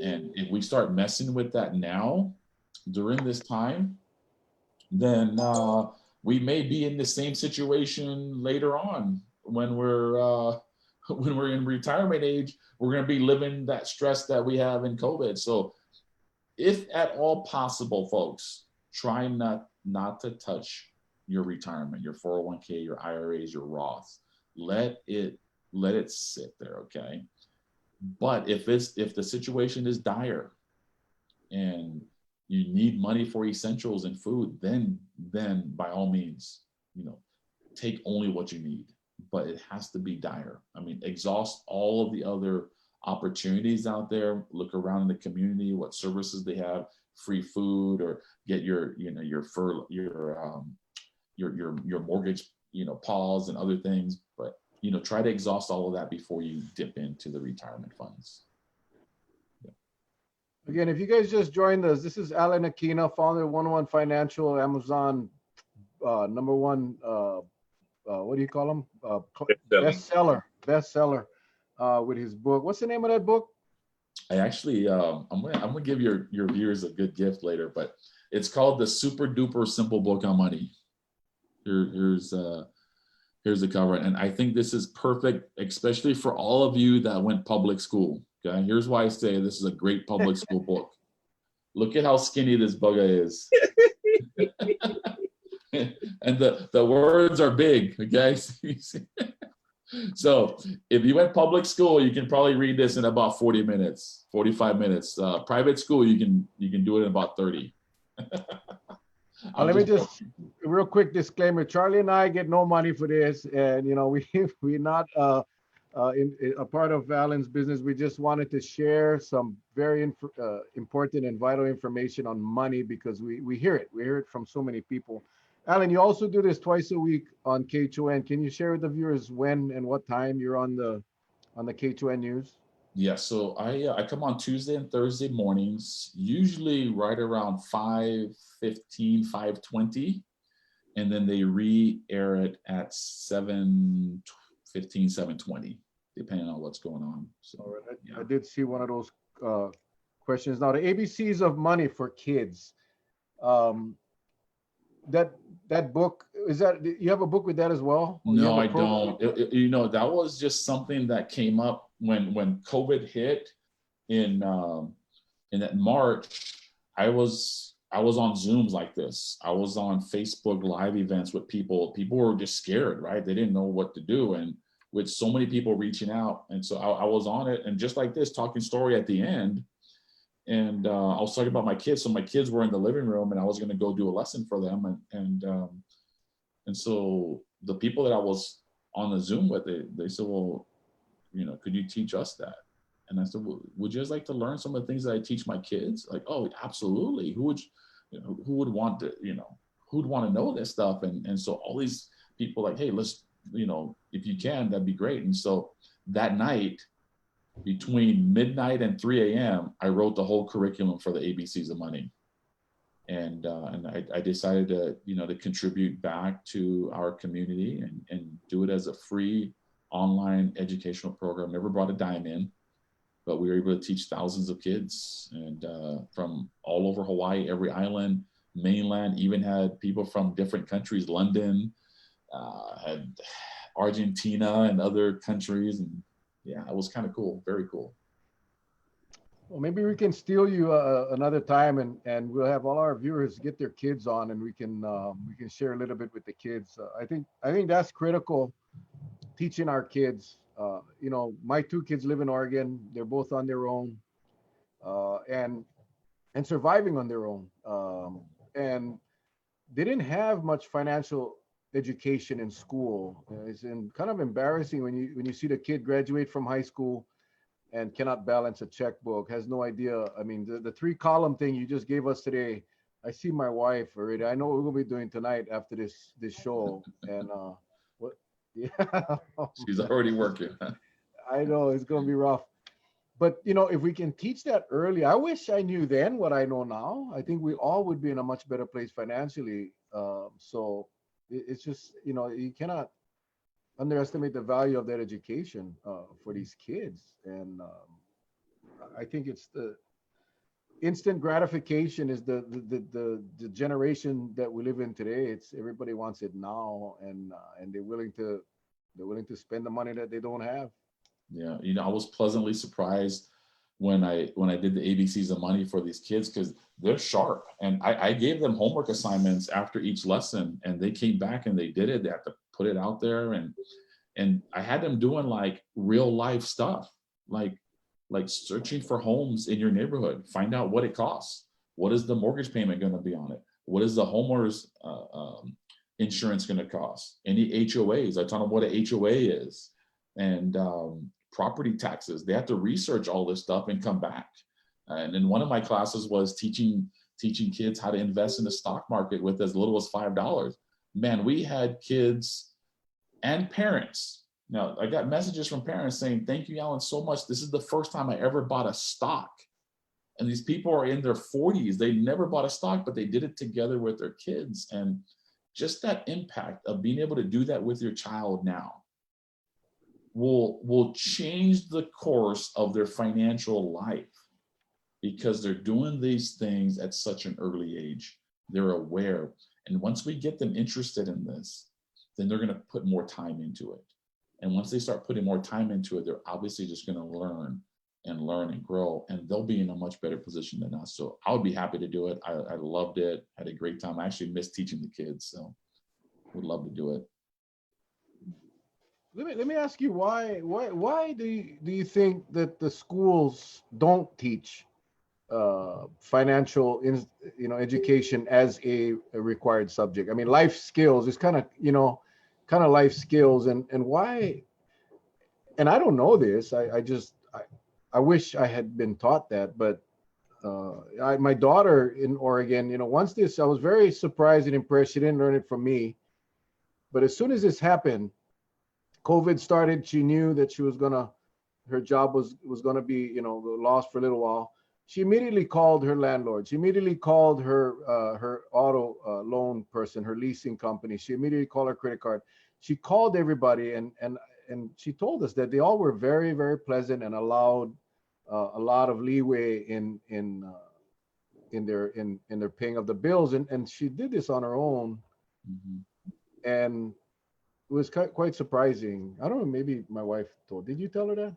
And if we start messing with that now, during this time, then we may be in the same situation later on when we're when we're in retirement age, we're going to be living that stress that we have in COVID. So if at all possible, folks, try not to touch your retirement, your 401k, your IRAs, your Roths. Let it sit there, okay? But if the situation is dire and you need money for essentials and food, then by all means, take only what you need. But it has to be dire. I mean, exhaust all of the other opportunities out there. Look around in the community, what services they have, free food, or get your mortgage, pause and other things. But try to exhaust all of that before you dip into the retirement funds. Again, if you guys just joined us, this is Alan Akina, founder of 101 Financial, Amazon number one, what do you call him? Bestseller with his book. What's the name of that book? I actually, I'm gonna give your viewers a good gift later, but it's called The Super Duper Simple Book on Money. Here's the cover, and I think this is perfect, especially for all of you that went public school. Okay, here's why I say this is a great public school book. Look at how skinny this bugger is. And the words are big, okay? So if you went public school, you can probably read this in about 40 minutes, 45 minutes. Private school, you can do it in about 30. Let me just real quick disclaimer. Charlie and I get no money for this, and we're not in a part of Alan's business. We just wanted to share some very important and vital information on money because we hear it. We hear it from so many people. Alan, you also do this twice a week on K2N. Can you share with the viewers when and what time you're on the K2N News? Yeah, so I come on Tuesday and Thursday mornings, usually right around 5:15, 5:20, and then they re-air it at 7:15, 7:20, depending on what's going on. So all right. I did see one of those questions. Now, the ABCs of Money for Kids. That book, is that, you have a book with that as well? No, I don't. That was just something that came up when COVID hit in that March. I was on Zooms like this. I was on Facebook live events with people. People were just scared, right? They didn't know what to do, and with so many people reaching out, and so I was on it, and just like this, talking story at the end. And I was talking about my kids. So my kids were in the living room, and I was going to go do a lesson for them. And so the people that I was on the Zoom with, they said, well, could you teach us that? And I said, well, would you guys like to learn some of the things that I teach my kids? Like, oh, absolutely. Who would want to, who'd want to know this stuff? And so all these people like, hey, let's, if you can, that'd be great. And so that night, between midnight and 3 a.m., I wrote the whole curriculum for the ABCs of Money. And I decided to contribute back to our community and do it as a free online educational program. Never brought a dime in, but we were able to teach thousands of kids, and from all over Hawaii, every island, mainland, even had people from different countries, London, had Argentina and other countries. And yeah, it was kind of cool, very cool. Well, maybe we can steal you another time, and we'll have all our viewers get their kids on, and we can share a little bit with the kids. I think that's critical, teaching our kids. My two kids live in Oregon. They're both on their own, and surviving on their own. And they didn't have much financial education in school. It's kind of embarrassing when you see the kid graduate from high school and cannot balance a checkbook, has no idea. I mean, the 3-column thing you just gave us today, I see my wife already. I know what we're gonna be doing tonight after this show. And what? Yeah, she's already working. I know it's gonna be rough. But if we can teach that early, I wish I knew then what I know now. I think we all would be in a much better place financially. So it's just, you cannot underestimate the value of that education for these kids. And I think it's the instant gratification is the generation that we live in today. It's everybody wants it now, and they're willing to spend the money that they don't have. Yeah, I was pleasantly surprised when I did the ABCs of money for these kids, because they're sharp. And I gave them homework assignments after each lesson, and they came back and they did it. They had to put it out there, and I had them doing like real life stuff, like searching for homes in your neighborhood. Find out what it costs. What is the mortgage payment going to be on it? What is the homeowner's insurance going to cost? Any HOAs? I taught them what an HOA is, and property taxes. They have to research all this stuff and come back. And then one of my classes was teaching kids how to invest in the stock market with as little as $5. Man, we had kids and parents. Now, I got messages from parents saying, "Thank you, Alan, so much. This is the first time I ever bought a stock." And these people are in their 40s. They never bought a stock, but they did it together with their kids. And just that impact of being able to do that with your child now will change the course of their financial life, because they're doing these things at such an early age. They're aware. And once we get them interested in this, then they're going to put more time into it. And once they start putting more time into it, they're obviously just going to learn and grow, and they'll be in a much better position than us. So I would be happy to do it. I loved it, had a great time. I actually missed teaching the kids, so would love to do it. Let me ask you, why do you think that the schools don't teach financial education as a required subject? I mean, life skills is kind of life skills, and why? And I don't know this. I wish I had been taught that, but my daughter in Oregon, once this, I was very surprised and impressed. She didn't learn it from me, but as soon as this happened, COVID started. She knew that her job was gonna be, lost for a little while. She immediately called her landlord. She immediately called her auto loan person, her leasing company. She immediately called her credit card. She called everybody, and she told us that they all were very, very pleasant and allowed a lot of leeway in their paying of the bills. And she did this on her own, and it was quite surprising. I don't know. Maybe my wife told. Did you tell her that?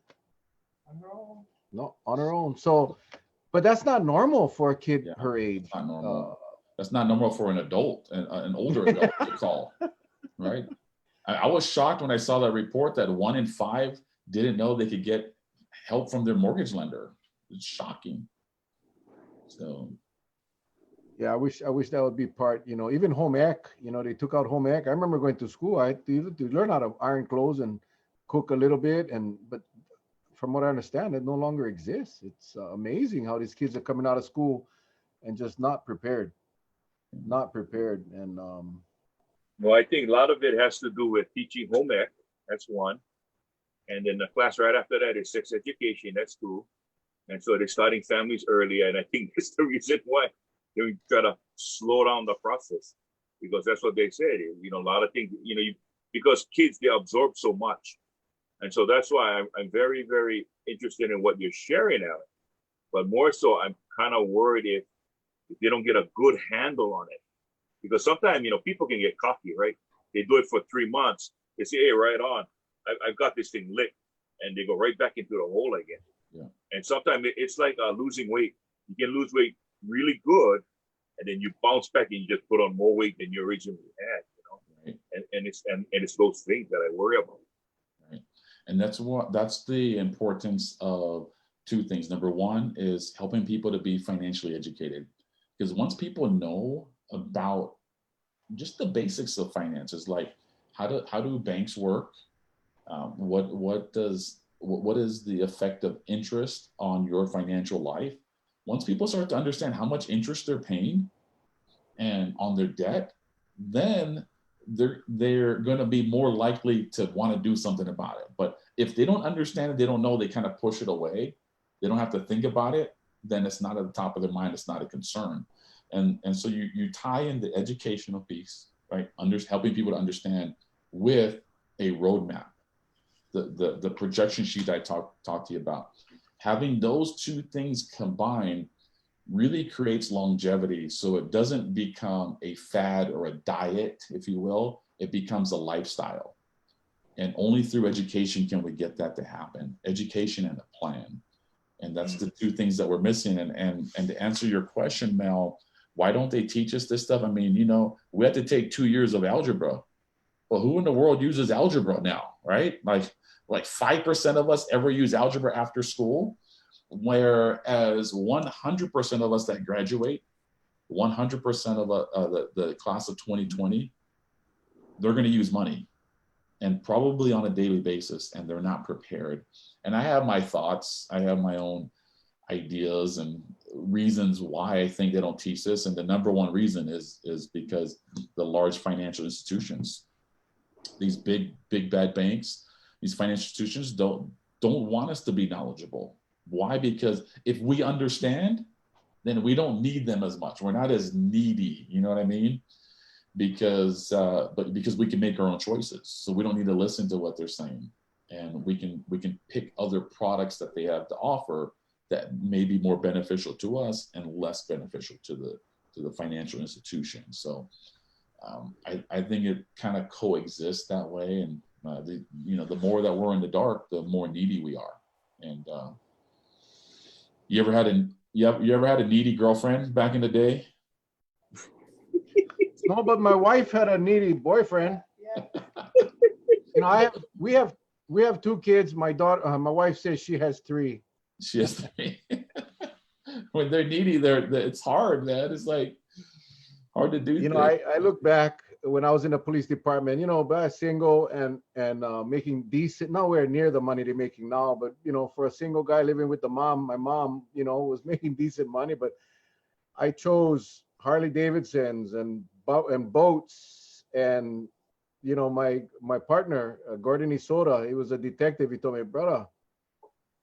On her own. No, on her own. So, but that's not normal for a kid her age. Not normal. That's not normal for an adult, an older adult to call, right? I was shocked when I saw that report that 1 in 5 didn't know they could get help from their mortgage lender. It's shocking. So, yeah, I wish that would be part. Even home ec. They took out home ec. I remember going to school. I had to learn how to iron clothes and cook a little bit, but from what I understand, it no longer exists. It's amazing how these kids are coming out of school and just not prepared. And well, I think a lot of it has to do with teaching home ec. That's one. And then the class right after that is sex education. That's two. And so they're starting families early. And I think that's the reason why they try to slow down the process, because that's what they said. A lot of things, because kids, they absorb so much. And so that's why I'm very, very interested in what you're sharing, Alex. But more so, I'm kind of worried if they don't get a good handle on it. Because sometimes, people can get cocky, right? They do it for 3 months. They say, "Hey, right on. I've got this thing licked." And they go right back into the hole again. Yeah. And sometimes it's like losing weight. You can lose weight really good, and then you bounce back and you just put on more weight than you originally had, Right. And it's those things that I worry about. Right. And that's the importance of 2 things. Number one is helping people to be financially educated, because once people know about just the basics of finances, like how do banks work, what is the effect of interest on your financial life. Once people start to understand how much interest they're paying and on their debt, then they're going to be more likely to want to do something about it. But if they don't understand it, they don't know, they kind of push it away, they don't have to think about it, then it's not at the top of their mind, it's not a concern. And so you tie in the educational piece, right? Helping people to understand with a roadmap, the projection sheet I talked to you about. Having those 2 things combined really creates longevity, so it doesn't become a fad or a diet, if you will. It becomes a lifestyle. And only through education can we get that to happen. Education and a plan. And that's the two things that we're missing. And to answer your question, Mel, why don't they teach us this stuff? I mean, you know, we had to take 2 years of algebra. Well, who in the world uses algebra now, right? Like 5% of us ever use algebra after school, whereas 100% of us that graduate, 100% of the class of 2020, they're going to use money, and probably on a daily basis, and they're not prepared. And I have my thoughts. I have my own ideas and reasons why I think they don't teach this. And the number one reason is because the large financial institutions, these big bad banks, these financial institutions don't want us to be knowledgeable. Why? Because if we understand, then we don't need them as much. We're not as needy. You know what I mean? Because we can make our own choices, so we don't need to listen to what they're saying, and we can pick other products that they have to offer that may be more beneficial to us and less beneficial to the financial institution. So I think it kind of coexists that way, and the more that we're in the dark, the more needy we are. And you ever had a needy girlfriend back in the day? No, but my wife had a needy boyfriend. Yeah. You know, we have 2 kids. My my wife says she has 3. She has 3. When they're needy, it's hard, man. It's like hard to do. You know, I look back when I was in the police department, you know, but single and making decent, nowhere near the money they're making now, but you know, for a single guy living with my mom, you know, was making decent money, but I chose Harley Davidsons and boats, and you know, my partner Gordon Isoda, he was a detective. He told me, brother,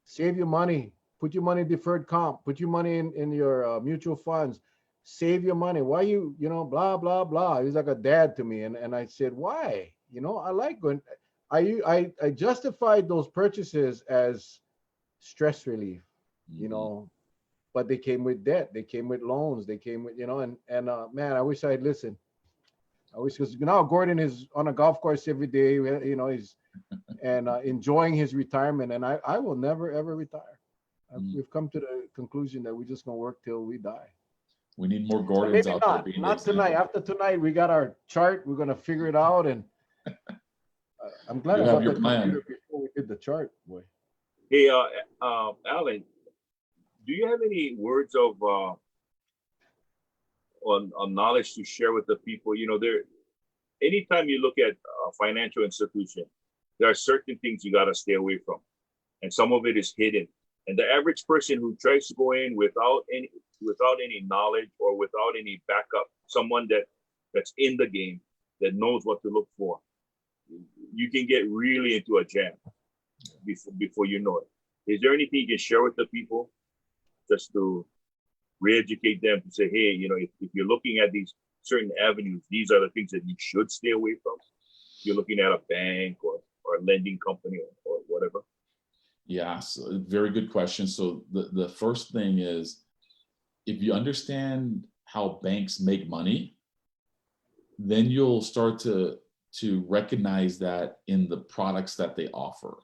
save your money, put your money in deferred comp, put your money in your mutual funds, save your money. Why you know, blah blah blah. He was like a dad to me, and I said, why? You know, I like going. I justified those purchases as stress relief, you know. But they came with debt, they came with loans, they came with, you know, and man, I wish I had listened. I wish, because now Gordon is on a golf course every day, you know, he's and enjoying his retirement, and I will never ever retire. We've come to the conclusion that we're just gonna work till we die. We need more Gordons Maybe out not, there. not tonight. After tonight, we got our chart. We're gonna figure it out, and I'm glad I got the computer before we did the chart, boy. Hey, Alan, do you have any words of on knowledge to share with the people? You know, anytime you look at a financial institution, there are certain things you got to stay away from, and some of it is hidden. And the average person who tries to go in without any knowledge or without any backup, someone that's in the game, that knows what to look for, you can get really into a jam before you know it. Is there anything you can share with the people, just to re-educate them, to say, hey, you know, if you're looking at these certain avenues, these are the things that you should stay away from? If you're looking at a bank or a lending company or whatever. Yeah, so very good question. So the first thing is, if you understand how banks make money, then you'll start to recognize that in the products that they offer.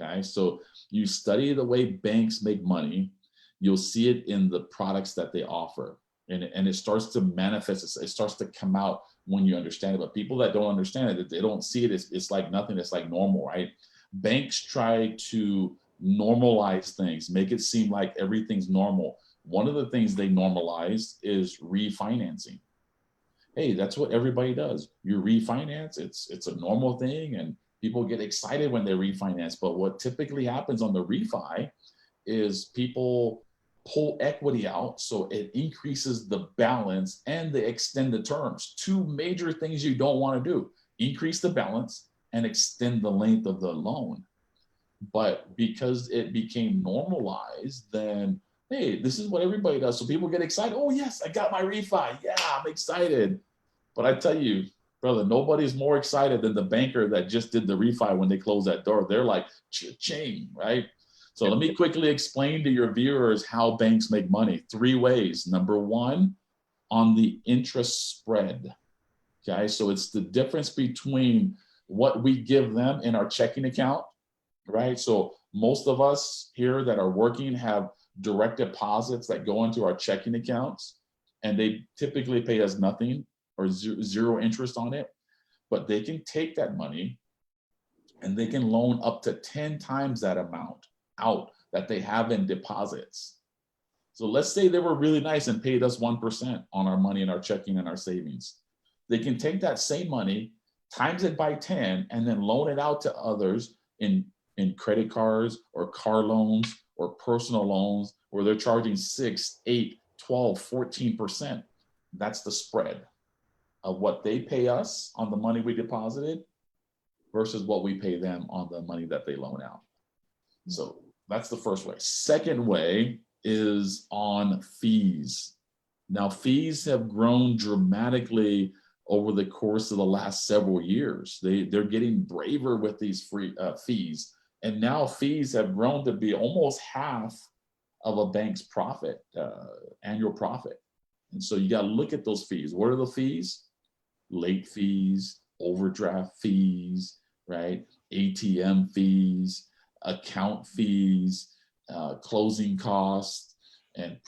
Okay, so you study the way banks make money, you'll see it in the products that they offer, and it starts to manifest. It starts to come out when you understand it. But people that don't understand it, they don't see it. It's like nothing. It's like normal, right? Banks try to normalize things, make it seem like everything's normal. One of the things they normalize is refinancing. Hey, that's what everybody does. You refinance. It's a normal thing, and people get excited when they refinance. But what typically happens on the refi is people pull equity out, so it increases the balance and they extend the terms. 2 major things you don't want to do: increase the balance and extend the length of the loan. But because it became normalized, then, hey, this is what everybody does. So people get excited. Oh, yes, I got my refi. Yeah, I'm excited. But I tell you, brother, nobody's more excited than the banker that just did the refi when they close that door. They're like, cha-ching, right? So let me quickly explain to your viewers how banks make money. 3 ways. Number 1, on the interest spread. Okay, so it's the difference between what we give them in our checking account, right? So most of us here that are working have direct deposits that go into our checking accounts, and they typically pay us nothing or zero interest on it. But they can take that money and they can loan up to 10 times that amount out that they have in deposits. So let's say they were really nice and paid us 1% on our money in our checking and our savings. They can take that same money, times it by 10, and then loan it out to others in credit cards or car loans or personal loans where they're charging 6, 8, 12, 14%. That's the spread of what they pay us on the money we deposited versus what we pay them on the money that they loan out. So that's the first way. Second way is on fees. Now, fees have grown dramatically over the course of the last several years. They're getting braver with these free fees. And now fees have grown to be almost half of a bank's profit, annual profit. And so you got to look at those fees. What are the fees? Late fees, overdraft fees, right? ATM fees, account fees, closing costs, and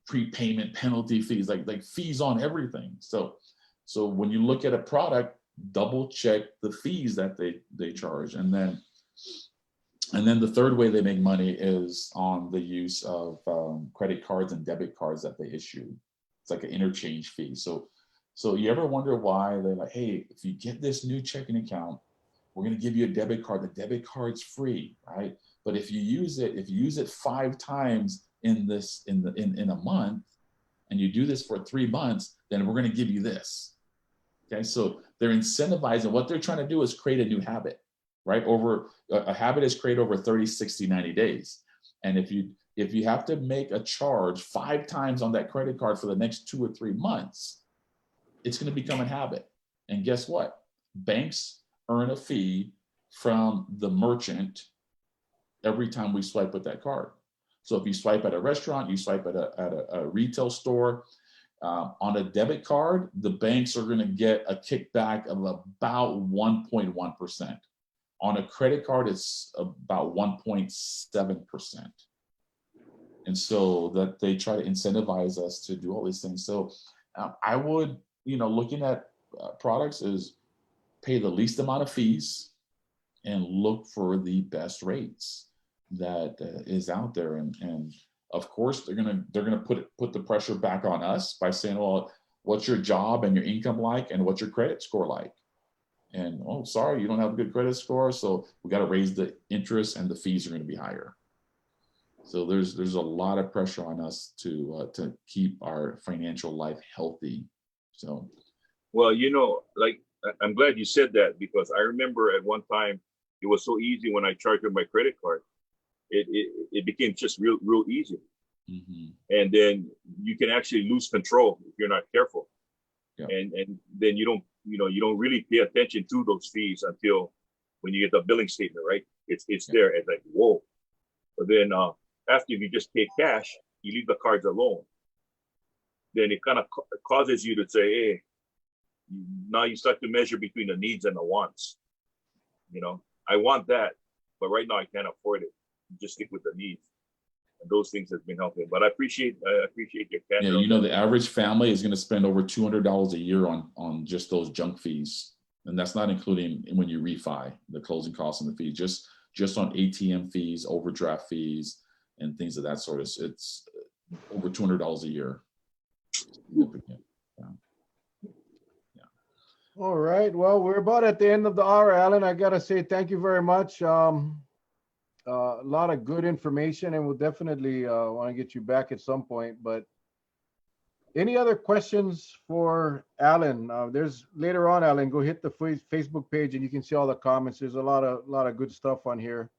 prepayment penalty fees, like fees on everything. So when you look at a product, double check the fees that they charge. And then the third way they make money is on the use of credit cards and debit cards that they issue. It's like an interchange fee. So you ever wonder why they're like, hey, if you get this new checking account, we're going to give you a debit card. The debit card's free, right? But if you use it 5 times in a month, and you do this for 3 months, then we're going to give you this. Okay, so they're incentivizing. What they're trying to do is create a new habit, right? A habit is created over 30, 60, 90 days. And if you have to make a charge 5 times on that credit card for the next 2 or 3 months, it's going to become a habit. And guess what? Banks earn a fee from the merchant every time we swipe with that card. So if you swipe at a restaurant, you swipe at a retail store, on a debit card, the banks are going to get a kickback of about 1.1%. On a credit card, it's about 1.7%. And so that they try to incentivize us to do all these things. So I would, looking at products is pay the least amount of fees and look for the best rates that is out there. And of course, they're gonna put the pressure back on us by saying, well, what's your job and your income like, and what's your credit score like? And oh, sorry, you don't have a good credit score, so we got to raise the interest, and the fees are going to be higher. So there's a lot of pressure on us to keep our financial life healthy. So, well, like I'm glad you said that, because I remember at one time it was so easy when I charged with my credit card. It became just real easy. Mm-hmm. And then you can actually lose control if you're not careful. Yeah. And then you don't really pay attention to those fees until when you get the billing statement, right? It's there, and like, whoa. But then after you just pay cash, you leave the cards alone. Then it kind of causes you to say, hey, now you start to measure between the needs and the wants. I want that, but right now I can't afford it. Just stick with the needs. And those things have been helping. But I appreciate your candor. Yeah, the average family is going to spend over $200 a year on just those junk fees, and that's not including when you refi, the closing costs and the fees. Just on ATM fees, overdraft fees, and things of that sort. It's over $200 a year. Significant. Yeah. All right. Well, we're about at the end of the hour, Alan. I gotta say thank you very much. A lot of good information, and we'll definitely want to get you back at some point. But any other questions for Alan? There's later on, Alan, go hit the Facebook page and you can see all the comments. There's a lot of good stuff on here.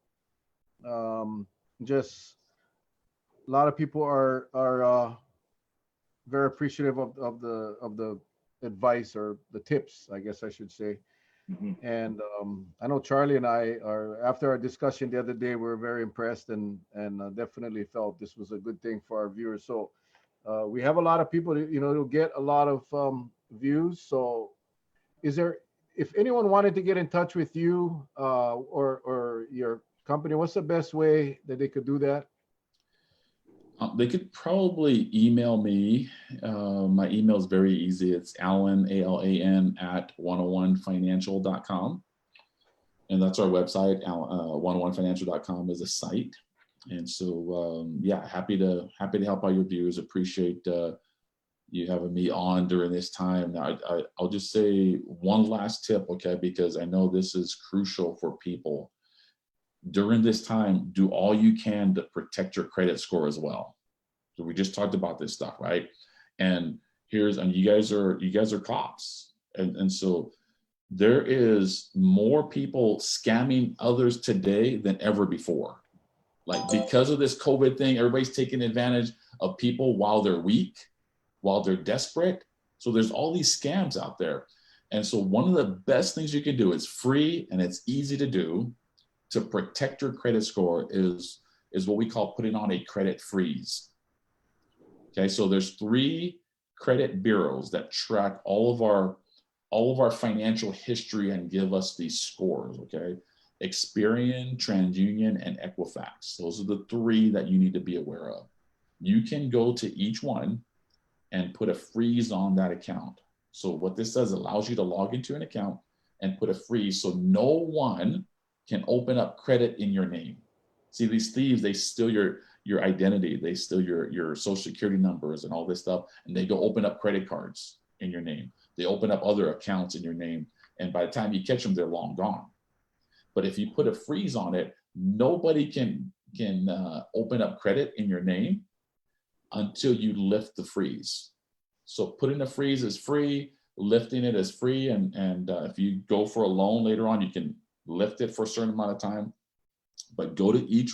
Just a lot of people are very appreciative of the advice, or the tips, I guess I should say. Mm-hmm. And I know Charlie and I are, after our discussion the other day, we were very impressed and definitely felt this was a good thing for our viewers. So we have a lot of people, it'll get a lot of views. So is there if anyone wanted to get in touch with you or your company, what's the best way that they could do that? They could probably email me. My email is very easy. It's Alan, ALAN, at 101financial.com. And that's our website. 101financial.com is a site. And so, yeah, happy to help out your viewers. Appreciate you having me on during this time. Now, I'll just say one last tip, okay, because I know this is crucial for people. During this time, do all you can to protect your credit score as well. So we just talked about this stuff, right? And you guys are cops, and so there is more people scamming others today than ever before. Like, because of this COVID thing, everybody's taking advantage of people while they're weak, while they're desperate. So there's all these scams out there. And so one of the best things you can do, it's free and it's easy to do, to protect your credit score is what we call putting on a credit freeze. Okay, so there's 3 credit bureaus that track all of our financial history and give us these scores, okay? Experian, TransUnion, and Equifax. Those are the 3 that you need to be aware of. You can go to each one and put a freeze on that account. So what this does, allows you to log into an account and put a freeze so no one can open up credit in your name. See, these thieves, they steal your identity, they steal your social security numbers and all this stuff, and they go open up credit cards in your name. They open up other accounts in your name, and by the time you catch them, they're long gone. But if you put a freeze on it, nobody can open up credit in your name until you lift the freeze. So putting a freeze is free, lifting it is free, and if you go for a loan later on, you can lift it for a certain amount of time. But go to each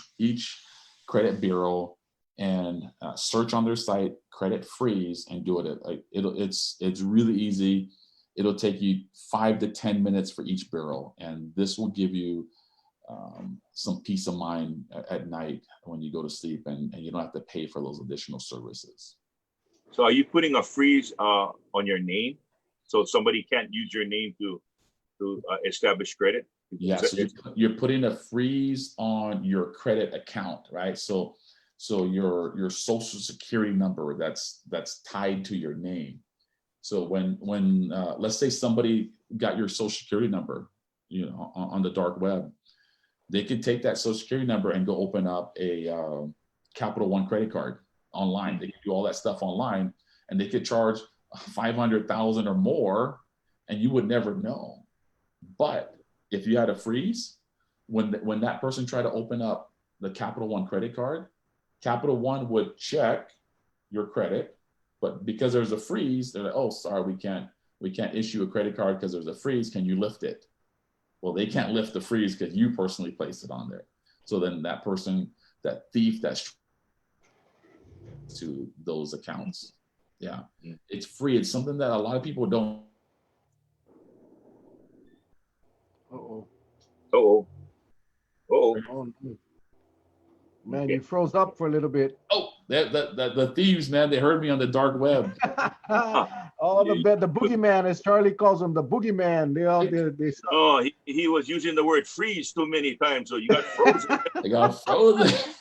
credit bureau and search on their site credit freeze and do it. It's really easy. It'll take you 5 to 10 minutes for each bureau, and this will give you some peace of mind at night when you go to sleep, and you don't have to pay for those additional services. So are you putting a freeze on your name, so somebody can't use your name to establish credit? Yes, you're putting a freeze on your credit account, right? So your social security number that's tied to your name. So when let's say somebody got your social security number, on the dark web, they could take that social security number and go open up a Capital One credit card online. They could do all that stuff online, and they could charge $500,000 or more, and you would never know. But if you had a freeze, when that person tried to open up the Capital One credit card, Capital One would check your credit, but because there's a freeze, they're like, "Oh, sorry, we can't issue a credit card because there's a freeze. Can you lift it?" Well, they can't lift the freeze because you personally placed it on there. So then that person, that thief, that's to those accounts. Yeah, it's free. It's something that a lot of people don't. Uh-oh. Oh, Oh, no. Man, Okay. you froze up for a little bit. Oh, the thieves, man, they heard me on the dark web. Oh, the boogeyman, as Charlie calls him, the boogeyman. They Oh, he was using the word freeze too many times, so you got frozen. They got frozen.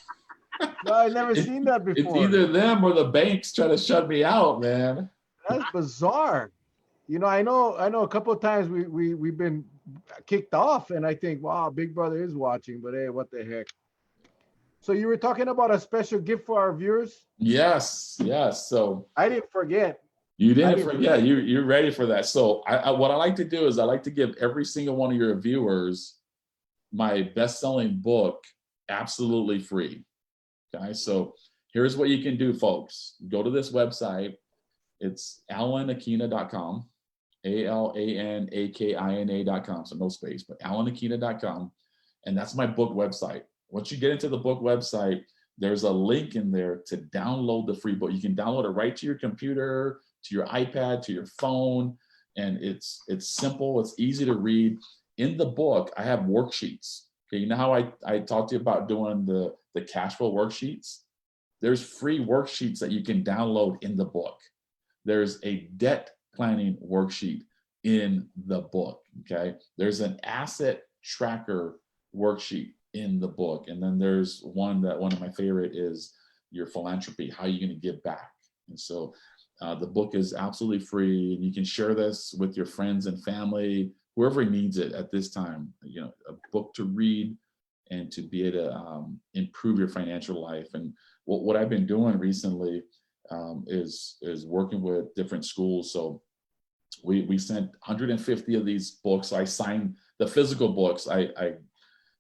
No, I've never seen that before. It's either them or the banks trying to shut me out, man. That's bizarre. I know a couple of times we've been kicked off, and I think, wow, Big Brother is watching, but hey, what the heck. So you were talking about a special gift for our viewers? Yes. So I didn't forget. you didn't forget. You're ready for that. So what I like to do is I like to give every single one of your viewers my best-selling book absolutely free. Okay, so here's what you can do, folks. Go to this website. It's alanakina.com, ALANAKINA.com, so no space, but alanakina.com, and that's my book website. Once you get into the book website, there's a link in there to download the free book. You can download it right to your computer, to your iPad, to your phone, and it's simple, it's easy to read. In the book, I have worksheets. Okay, you know how I talked to you about doing the cash flow worksheets? There's free worksheets that you can download in the book. There's a debt planning worksheet in the book. Okay, there's an asset tracker worksheet in the book, and then there's one of my favorite is your philanthropy, how you're going to give back. And so the book is absolutely free, and you can share this with your friends and family, whoever needs it at this time. You know, a book to read and to be able to improve your financial life. And what I've been doing recently is working with different schools. So we sent 150 of these books. I signed the physical books.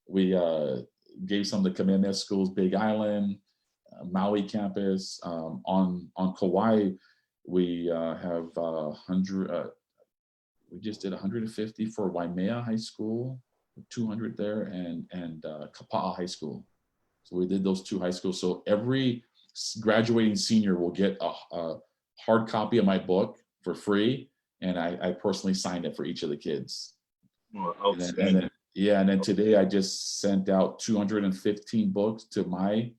We gave some to Kamehameha schools, Big Island, Maui campus. On Kauai, we have 100. We just did 150 for Waimea High School, 200 there, and Kapa'a High School. So we did those two high schools. So every graduating senior will get a hard copy of my book for free, and I personally signed it for each of the kids. Oh, and then today I just sent out 215 books to my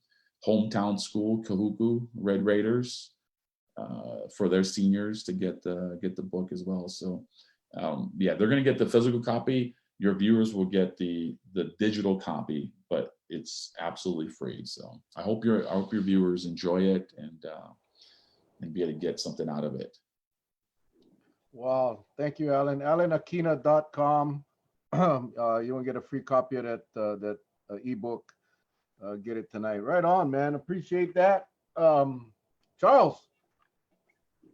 hometown school, Kahuku Red Raiders, for their seniors to get the book as well. So they're going to get the physical copy. Your viewers will get the digital copy, but it's absolutely free. So I hope your viewers enjoy it and be able to get something out of it. Wow, thank you, Alan. AlanAkina.com. You want to get a free copy of that ebook? Get it tonight. Right on, man. Appreciate that. Charles,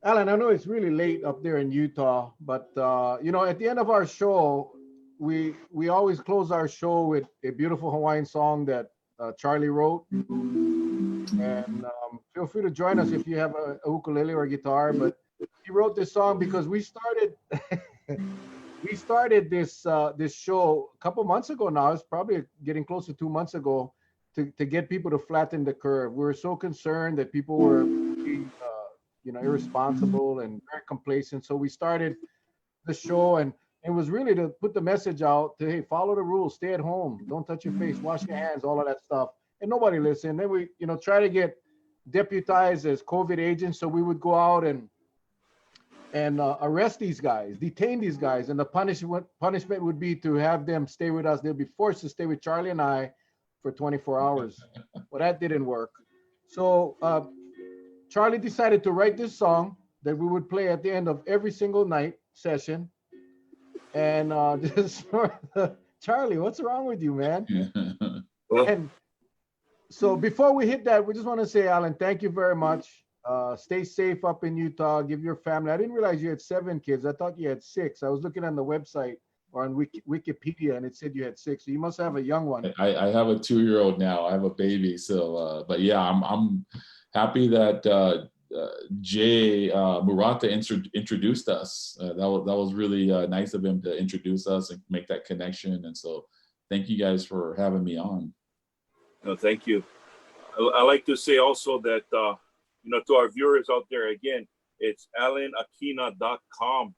Alan, I know it's really late up there in Utah, but at the end of our show, we always close our show with a beautiful Hawaiian song that Charlie wrote. And feel free to join us if you have a ukulele or a guitar. But he wrote this song because we started this show a couple months ago now. It's probably getting close to 2 months ago to get people to flatten the curve. We were so concerned that people were being, irresponsible and very complacent. So we started the show, and it was really to put the message out to, hey, follow the rules, stay at home, don't touch your face, wash your hands, all of that stuff. And nobody listened. Then we, try to get deputized as COVID agents. So we would go out and arrest these guys, detain these guys, and the punishment would be to have them stay with us. They'll be forced to stay with Charlie and I for 24 hours. Well, that didn't work. So Charlie decided to write this song that we would play at the end of every single night session. And Charlie, what's wrong with you, man? And so before we hit that, we just want to say, Alan, thank you very much. Stay safe up in Utah. Give your family. I didn't realize you had 7 kids. I thought you had 6. I was looking on the website or on Wikipedia, and it said you had 6. So you must have a young one. I have a 2-year-old now. I have a baby. So, but yeah, I'm happy that Jay Murata introduced us. That was really nice of him to introduce us and make that connection. And so, thank you guys for having me on. No, thank you. I like to say also that to our viewers out there, again, it's AlanAkina.com.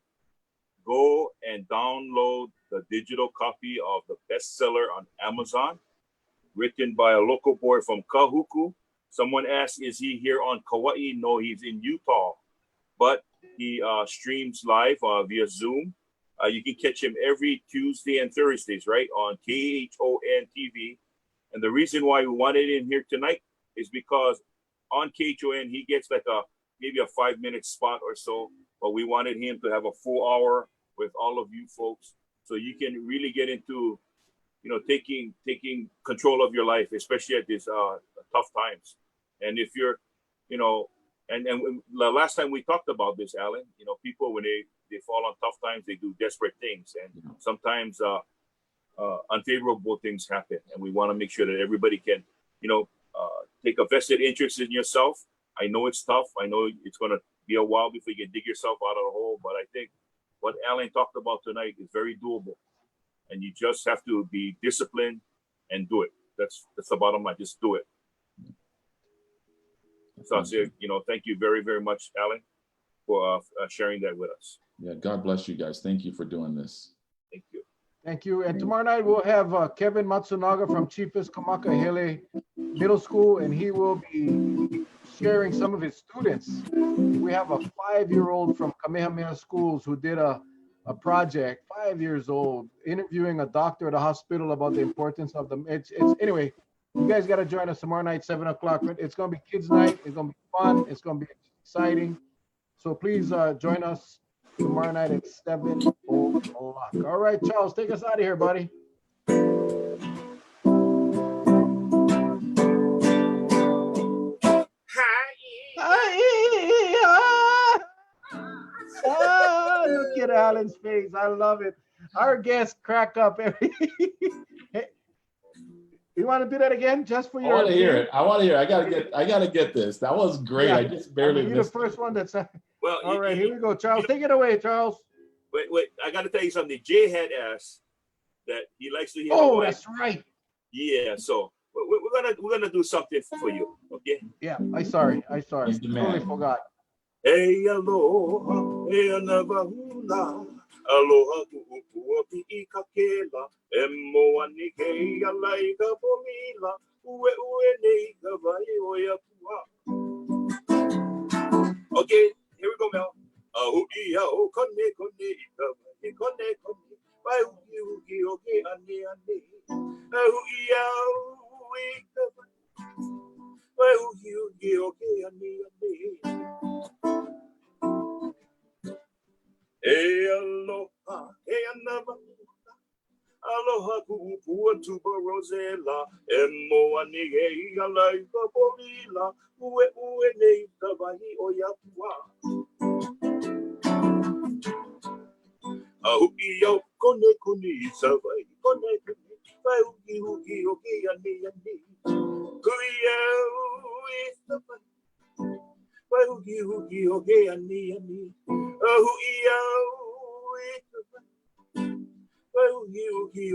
Go and download the digital copy of the bestseller on Amazon, written by a local boy from Kahuku. Someone asked, is he here on Kauai? No, he's in Utah, but he streams live via Zoom. You can catch him every Tuesday and Thursdays, right, on KHON TV. And the reason why we wanted him here tonight is because on KHON, he gets like maybe a 5-minute spot or so, but we wanted him to have a full hour with all of you folks, so you can really get into, taking control of your life, especially at these tough times. And if you're, and the last time we talked about this, Alan, people, when they fall on tough times, they do desperate things, and sometimes unfavorable things happen, and we want to make sure that everybody can, take a vested interest in yourself. I know it's tough. I know it's going to be a while before you can dig yourself out of the hole, but I think what Alan talked about tonight is very doable, and you just have to be disciplined and do it. That's the bottom line. Just do it. So I say, thank you very, very much, Alan, for sharing that with us. Yeah, God bless you guys. Thank you for doing this. Thank you. Thank you. And tomorrow night we'll have Kevin Matsunaga from Chiefest Kamakahele Middle School, and he will be sharing some of his students. We have a 5-year-old from Kamehameha Schools who did a a project, 5 years old, interviewing a doctor at a hospital about the importance of them. It's anyway. You guys got to join us tomorrow night, 7 o'clock. It's gonna be kids' night. It's gonna be fun. It's gonna be exciting. So please join us tomorrow night at 7 o'clock. All right, Charles, take us out of here, buddy. Look at Alan's face. I love it. Our guests crack up every. Hey, you want to do that again, just for I your? want to hear it. I want to hear. I gotta get this. That was great. Yeah. I just barely You're the missed first one that's. Well, all right, here we go, Charles. Take it away, Charles. Wait. I got to tell you something. Jay had asked that he likes to hear. Oh, that's right. Yeah. So we're gonna do something for you. Okay. Yeah. I sorry. He's the Totally man. forgot. Hey, aloha, hey, anavahula, aloha ku'upuapi I kakela, emo anike alai ka pomila, ue nei ka vai oia pua. Okay, here we go, Mel. Ahuia o kone I ka vai, kone, vai uki oke ane. Ahuia o I ka vai, vai uki oke ane. Hey, aloha, hey, anava, aloha ku'upua tuba rosela, emo anige alai ka pomila, ue nei ka wahi o yapua. Ahu'i kone I savai, kone, vai uki oke ane. Kui au I savai, vai uki oke ane. Ahu'i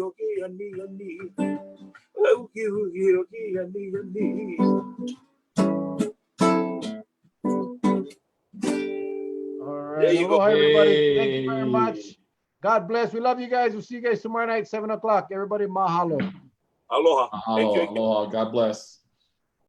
oke ani. Ahu'i oke ani. All right. There you go. Aloha, everybody. Thank you very much. God bless. We love you guys. We'll see you guys tomorrow night, 7 o'clock. Everybody, mahalo. Aloha. Thank you. Aloha. God bless.